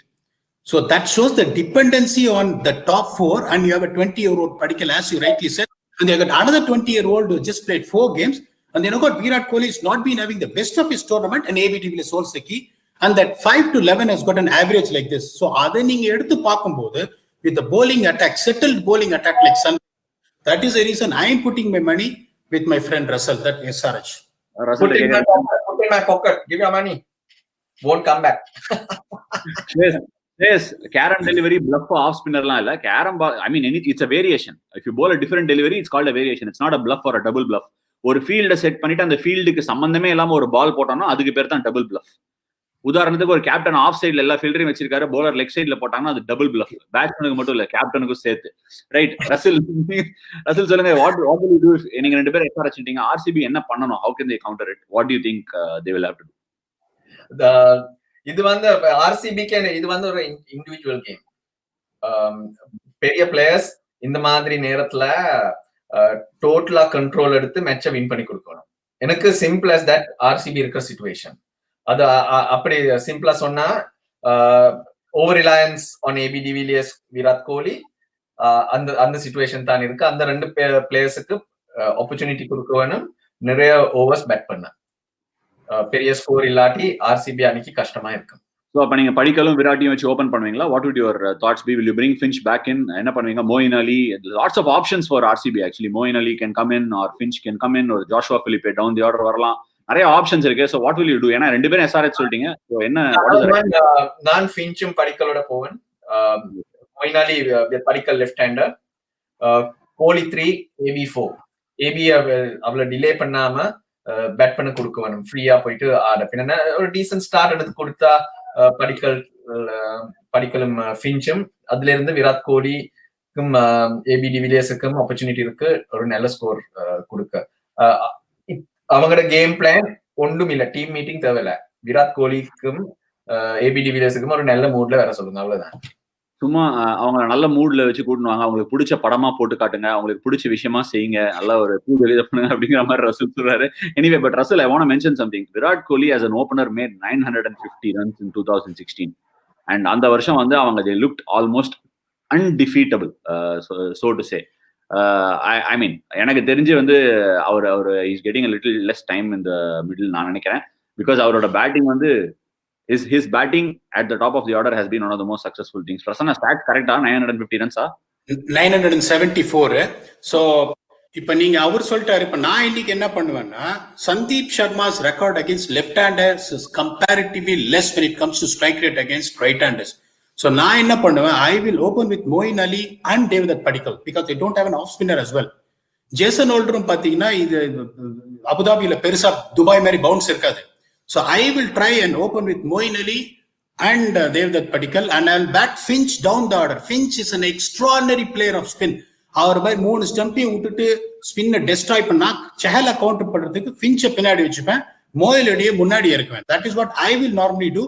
So that shows the dependency on the top 4 and you have a 20-year-old Padikkal as you rightly said and you got another 20-year-old who just played 4 games and then you got Virat Kohli is not been having the best of his tournament and AB de Villiers holds the key and that 5 to 11 has got an average like this. So adha neenga eduthu paakumbodhu with the bowling attack, settled bowling attack like Sun, that is the reason I am putting my money with my friend Russell, that SRH. Put in my pocket, give your money, won't come back. Yes, Karam delivery bluff off spinner la illa. Karam I mean it's a variation. If you bowl a different delivery it's called a variation. It's not a bluff or a double bluff. ஒரு ஃபீல்ட set பண்ணிட்டு அந்த ஃபீல்டுக்கு சம்பந்தமே இல்லாம ஒரு பால் போட்டோம்னா அதுக்கு பேர் தான் டபுள் பிளஃப். உதாரணத்துக்கு ஒரு கேப்டன் ஆஃப் சைட்ல எல்லா ஃபீல்டரையும் வச்சிருக்காரு, பவுலர் லெக் சைட்ல போட்டாங்கன்னா அது டபுள் பிளஃப். பேட்ஸ்மேனுக்கு மட்டும் இல்ல, கேப்டனுக்கும் சேர்த்து. ரைட் ரசில் சொல்லுங்க. What will you to? நீங்க 2 பேரும் எக்ஸ்ட்ரா வச்சிட்டீங்க. RCB என்ன பண்ணணும்? How can they counter it? What do you think they will have to do? இது வந்து RCBக்கு இது வந்து ஒரு இண்டிவிஜுவல் கேம். பெரிய பிளேயர்ஸ் இந்த மாதிரி நேரத்துல டோட்டலா கண்ட்ரோல் எடுத்து மேட்சை வின் பண்ணி கொடுக்கணும். எனக்கு சிம்பிள் as that RCB இருக்கிற சிச்சுவேஷன். அது அப்படி சிம்பிளா சொன்னா over reliance on AB de Villiers, Virat Kohli அந்த சிச்சுவேஷன் தான் இருக்கு. அந்த 2 பிளேயர்ஸுக்கு ஆப்பர்ச்சுனிட்டி கொடுக்க வேணும், நிறைய ஓவர்ஸ் பேட் பண்ண. பெரிய ஸ்கோர் இல்லாட்டி RCB அன்னைக்கு கஷ்டமா இருக்கும். ஸோ அப்போ நீங்க படிக்கலும் விராட்டியும் வச்சு ஓப்பன் பண்ணுவீங்களா? What would your thoughts be? Will you bring Finch back in? என்ன பண்ணுவீங்க? Moeen Ali, lots of options for RCB actually. Moeen Ali can come in or Finch can come in, ஒரு Joshua Philippe down the order வரலாம், நிறைய options இருக்கு. So what will you do? ஏன்னா 2 பேரும் SRH சொல்லிட்டீங்க. So என்ன? நான் ஃபின்ச்சும் படிக்கலோட போவேன். மொயின் அலி படிக்கல் லெஃப்ட் ஹேண்டர், கோலி 3, ஏபி 4. ஏபி அவ்வளவு டிலே பண்ணாம பேட் பண்ண கொடுக்க வேணும், ஃப்ரீயா போயிட்டு ஆட. பின்ன ஒரு டீசன்ட் ஸ்டார்ட் எடுத்து கொடுத்தா படிக்கலும் ஃபின்ச்சும், அதுல இருந்து விராட் கோலிக்கும் ஏபி டிவிலியர்ஸுக்கும் ஆப்பர்ச்சுனிட்டி இருக்கு ஒரு நல்ல ஸ்கோர் கொடுக்க. அவங்களோட கேம் பிளான் ஒன்றும் இல்ல, டீம் மீட்டிங் தேவையில்ல, விராட் கோலிக்கும் ஏபி டிவிலியர்ஸுக்கும் ஒரு நல்ல மூட்ல வேற சொல்லுங்க, அவ்வளவுதான். சும்மா அவங்க நல்ல மூட்ல வச்சு கூட்டணுவாங்க, அவங்களுக்கு பிடிச்ச படமா போட்டு காட்டுங்க, அவங்களுக்கு பிடிச்ச விஷயமா செய்யுங்க, நல்லா ஒரு வெளியே பண்ணுங்க அப்படிங்கிற மாதிரி ரசூல் சொல்றாரு. Anyway, but Russell, I want to mention something. Virat Kohli as an opener made 950 runs in 2016, and அந்த வருஷம் வந்து அவங்க they looked almost undefeatable, so to say. I mean, எனக்கு தெரிஞ்சு வந்து அவர் is getting a little less time in the middle நான் நினைக்கிறேன், பிகாஸ் அவரோட பேட்டிங் வந்து his batting at the top of the order has been one of the most successful things. Prasanna, stats correct ah? 950 runs ah? 974. So இப்ப நீங்க அவர் சொல்லிட்டாரு. இப்ப நான் இன்னைக்கு என்ன பண்ணுவேன்னா, Sandeep Sharma's record against left handers is comparatively less when it comes to strike rate against right handers. So நான் என்ன பண்ணுவேன், I will open with Moeen Ali and Devdutt Padikkal because they don't have an off spinner as well. Jason ஹோல்டரும் பாத்தீங்கன்னா இது அபுதாபியில பெருசா Dubai மாதிரி bounce இருக்காது. So I will try and open with Moeen Ali and Devdutt Padikkal, and I'll bat Finch down the order. Finch is an extraordinary player of spin. அவர் மாதிரி 3 ஸ்டம்பையும் விட்டுட்டு ஸ்பின்னை destroy பண்ணா செஹலை counter பண்றதுக்கு ஃபின்ச்சை பின்னாடி வச்சுப்பேன், மோயின் அலியை முன்னாடி இருக்குவேன். That is what I will normally do.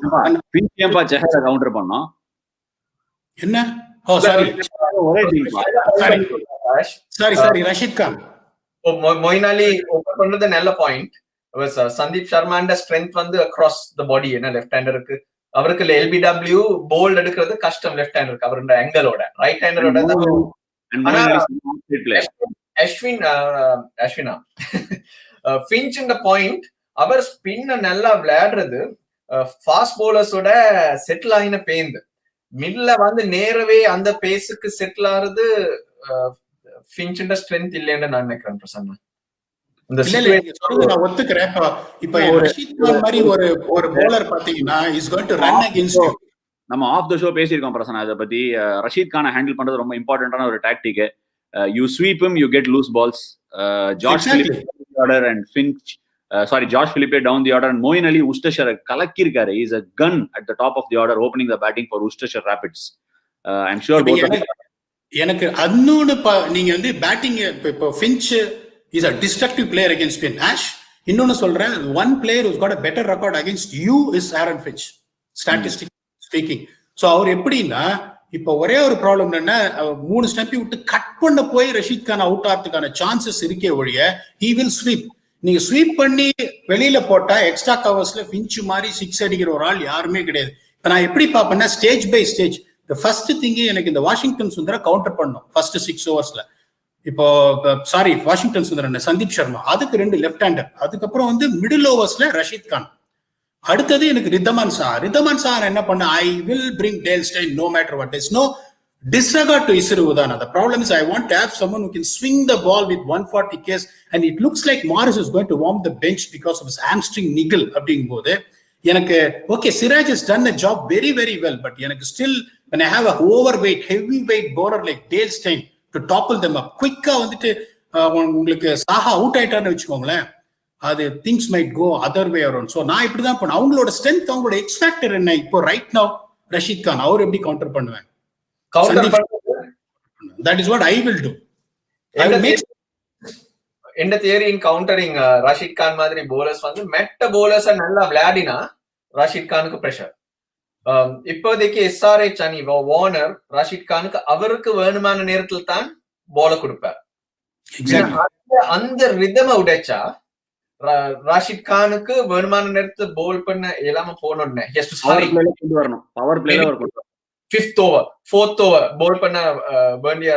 Finch ஏன்பா செஹலை கவுண்டர் பண்ணோம்? என்ன? Oh sorry sorry Rashid Khan. Moeen Ali open பண்றது நல்ல பாயிண்ட். சந்தீப் சர்மாண்ட ஸ்ட்ரென்த் வந்து அக்ராஸ் த பாடி, என்ன லெஃப்ட் ஹேண்டருக்கு அவருக்கு எல்பிடபிள்யூ போல்ட் எடுக்கிறது கஷ்டம் லெஃப்ட் ஹேண்டருக்கு, அவரோட ஆங்கிளோட. ரைட் ஹேண்டரோட அஸ்வினா ஃபின்ச் இந்த பாயிண்ட், அவர் ஸ்பின்ன நல்லா விளையாடுறது ஃபாஸ்ட் பவுலர்ஸோட செட்டில் ஆகின பேந்து மிட்ல வந்து நேரவே அந்த பேஸுக்கு செட்டில் ஆகுறது ஃபின்ச் ஸ்ட்ரென்த் இல்லைன்னு நான் நினைக்கிறேன். பிரசன்னா, நான் ஒத்துக்கிறேன். இப்ப ரஷீத் கான் மாதிரி ஒரு bowler பாத்தீங்கன்னா is going to run against you. நம்ம ஆஃப் த ஷோ பேசியிருக்கோம் பிரசன்னா இதை பத்தி. ரஷீத் கானை ஹேண்டில் பண்றது ரொம்ப இம்பார்ட்டன்டான ஒரு tactic. You sweep him, you get loose balls. George Philippe order and Finch, Josh Philippe down the order, and Moeen Ali Worcestershire கலக்கி இருக்காரு. He is a gun at the top of the order opening the batting for Worcestershire Rapids. I'm sure எனக்கு அன்னொன்னு நீங்க வந்து batting இப்போ Finch is a destructive player against spin. Ash, இன்னொன்னு சொல்றேன், one player who's got a better record against you is Aaron Finch, statistically speaking. So அவர் எப்படின்னா, இப்ப ஒரே ஒரு ப்ராப்ளம் என்னன்னா, 3 ஸ்டம்பி விட்டு கட் பண்ண போய் ரஷீத் கான் அவுட் ஆகிறதுக்கான சான்சஸ் இருக்கே ஒழிய he will sweep. நீங்க ஸ்வீப் பண்ணி வெளியில போட்டா எக்ஸ்ட்ரா கவர்ஸ்ல Finch மாதிரி 6 அடிக்கிற ஒரு ஆள் யாருமே கிடையாது. இப்ப நான் எப்படி பாப்பேன்னா, stage by stage. the first thing எனக்கு இந்த வாஷிங்டன் சுந்தர கவுண்டர் பண்ணணும் ஃபர்ஸ்ட் 6 ஓவர்ஸ்ல. இப்போ வாஷிங்டன் சுந்தரன், சந்தீப் சர்மா, அதுக்கு 2 லெஃப்ட் ஹேண்டர். அதுக்கப்புறம் வந்து மிடில் ஓவர்ஸ்ல ரஷீத் கான். அடுத்தது எனக்கு ரித்தமான் சா என்ன பண்ண, I will bring Dale Steyn no matter what. Is no disregard to Isuru Udana. The problem is I want to have someone who can swing the ball with 140 k's, and it looks like Morris is going to warm the bench because of his hamstring niggle அப்படிங்கும்போது எனக்கு okay, Siraj has done the job very very well, but எனக்கு still when I have a overweight heavyweight bowler like Dale Steyn to topple them up quick வந்துட்டு உங்களுக்கு Saha out ஆயிட்டான்னு வச்சுக்கோங்களேன், அது things might go other way around. So நான் இப்படிதான் பண்ணேன். அவங்களோட ஸ்ட்ரென்த், அவங்களோட எக்ஸ் ஃபேக்டர் என்ன, இப்போ ரைட் நவ் ரஷீத் கான், அவர் எப்படி கவுண்டர் பண்ணுவேன்? That is what I will do. இந்த தியரி இன் கவுண்டரிங் ரஷீத் கான் மாதிரி bowlers வந்து மெட்ட bowlers நல்லா விளையாடினா ரஷீத் கானுக்கு பிரஷர். இப்போதைக்கு SRH அணி வார்னர் ரஷீத் கானுக்கு அவருக்கு வேணுமான நேரத்தில் தான் போல கொடுப்பார். அந்த ரிதம உடைச்சா ரஷீத் கானுக்கு வேணுமான நேரத்துல போல் பண்ண இல்லாம போனோன்னு பவர் பிளேல வரணும். 5th over 4th over போல் பண்ண வேண்டிய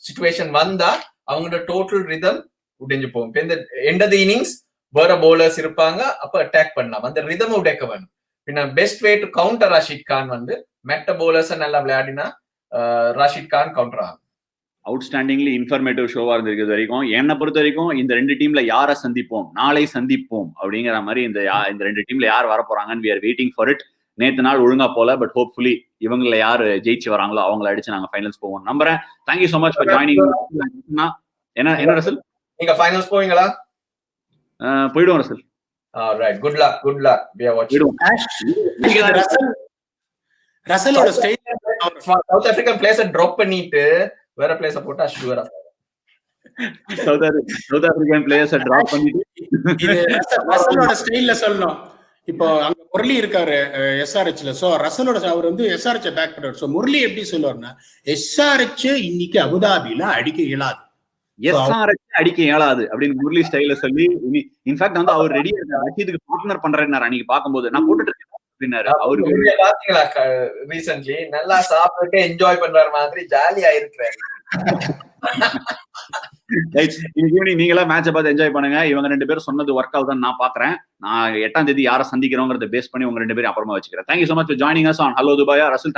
சிச்சுவேஷன் வந்தா அவங்களோட டோட்டல் ரிதம் உடைஞ்சு போகும். இந்த எண்ட் ஆஃப் தி இன்னிங்ஸ் வேற பவுலர்ஸ் இருப்பாங்க, அப்ப அட்டாக் பண்ணலாம். அந்த ரிதம் உடைக்க வேணும். பின்ன best way to counter Rashid Khan வந்து மெட்ட போலர்ஸ் நல்லா விளையாடினா ரஷீத் கான் கவுண்டர் ஆகும். அவுட்ஸ்டாண்டிங்லி இன்ஃபர்மேட்டிவ் ஷோவா இருந்திருக்கிறது வரைக்கும் என்னை பொறுத்த வரைக்கும் இந்த 2 டீம்ல யாரை சந்திப்போம், நாளை சந்திப்போம் அப்படிங்கிற மாதிரி இந்த 2 டீம்ல யார் வர போறாங்கன்னு we are waiting for it. நேத்து நாள் ஒழுங்கா போல, பட் ஹோப்ஃபுல்லி இவங்கள யாரு ஜெயிச்சு வராங்களோ அவங்கள அடிச்சு நாங்க ஃபைனல்ஸ் போவோம் நம்புறேன். Thank you so much for joining. என்ன ரசல், நீங்க ஃபைனல்ஸ் போவீங்களா? போயிடுவோம் Russell. Alright, good luck. We are watching. ரசலோட style South African players drop பண்ணிட்டு வேற பிளேயர்ஸ் போட்டா ஷூரா சவுத் ஆப்பிரிக்கன் பிளேயர்ஸ் டிராப் பண்ணிட்டு இது ரசலோட ஸ்டைல்ல சொல்லணும். இப்போ அங்க முரளி இருக்காரு எஸ்ஆர்ஹெச்ல. சோ ரசலோட அவர் வந்து எஸ்ஆர்ஹெச் பேக் பண்றாரு. சோ முரளி எப்படி சொல்லுவாருன்னா, எஸ்ஆர்ஹெச் இன்னைக்கு அபுதாபில அடிக்க இயலாது, எஸ்ஆர்ஹெச் அடிக்க இயலாது அப்படின்னு முரளி ஸ்டைல சொல்லி, இன்ஃபேக்ட் வந்து அவர் ரெடியா இருக்காரு, ரஷீதுக்கு பார்ட்னர் பண்றேன்னாரு அன்னைக்கு பார்க்கும்போது. நான் போட்டுட்டு இருக்கேன் அப்படின்னாரு. அவரு பாத்தீங்களா ரீசன்ட்லி நல்லா சாப்பிட்டு என்ஜாய் பண்ற மாதிரி ஜாலியா இருக்கிறாரு. ஈவினிங் நீங்களா மேட்சை பார்த்து என்ஜாய் பண்ணுங்க. இவங்க 2 பேரும் சொன்னது ஒர்க் ஆகுதுன்னு நான் பாக்குறேன். நான் 8ஆம் தேதி யாரை சந்திக்கிறோங்கிறத பேஸ் பண்ணி உங்க 2 பேரும் அப்புறமா வச்சுக்கிறேன். Thank you so much for joining us on hello துபாயா. ரசல்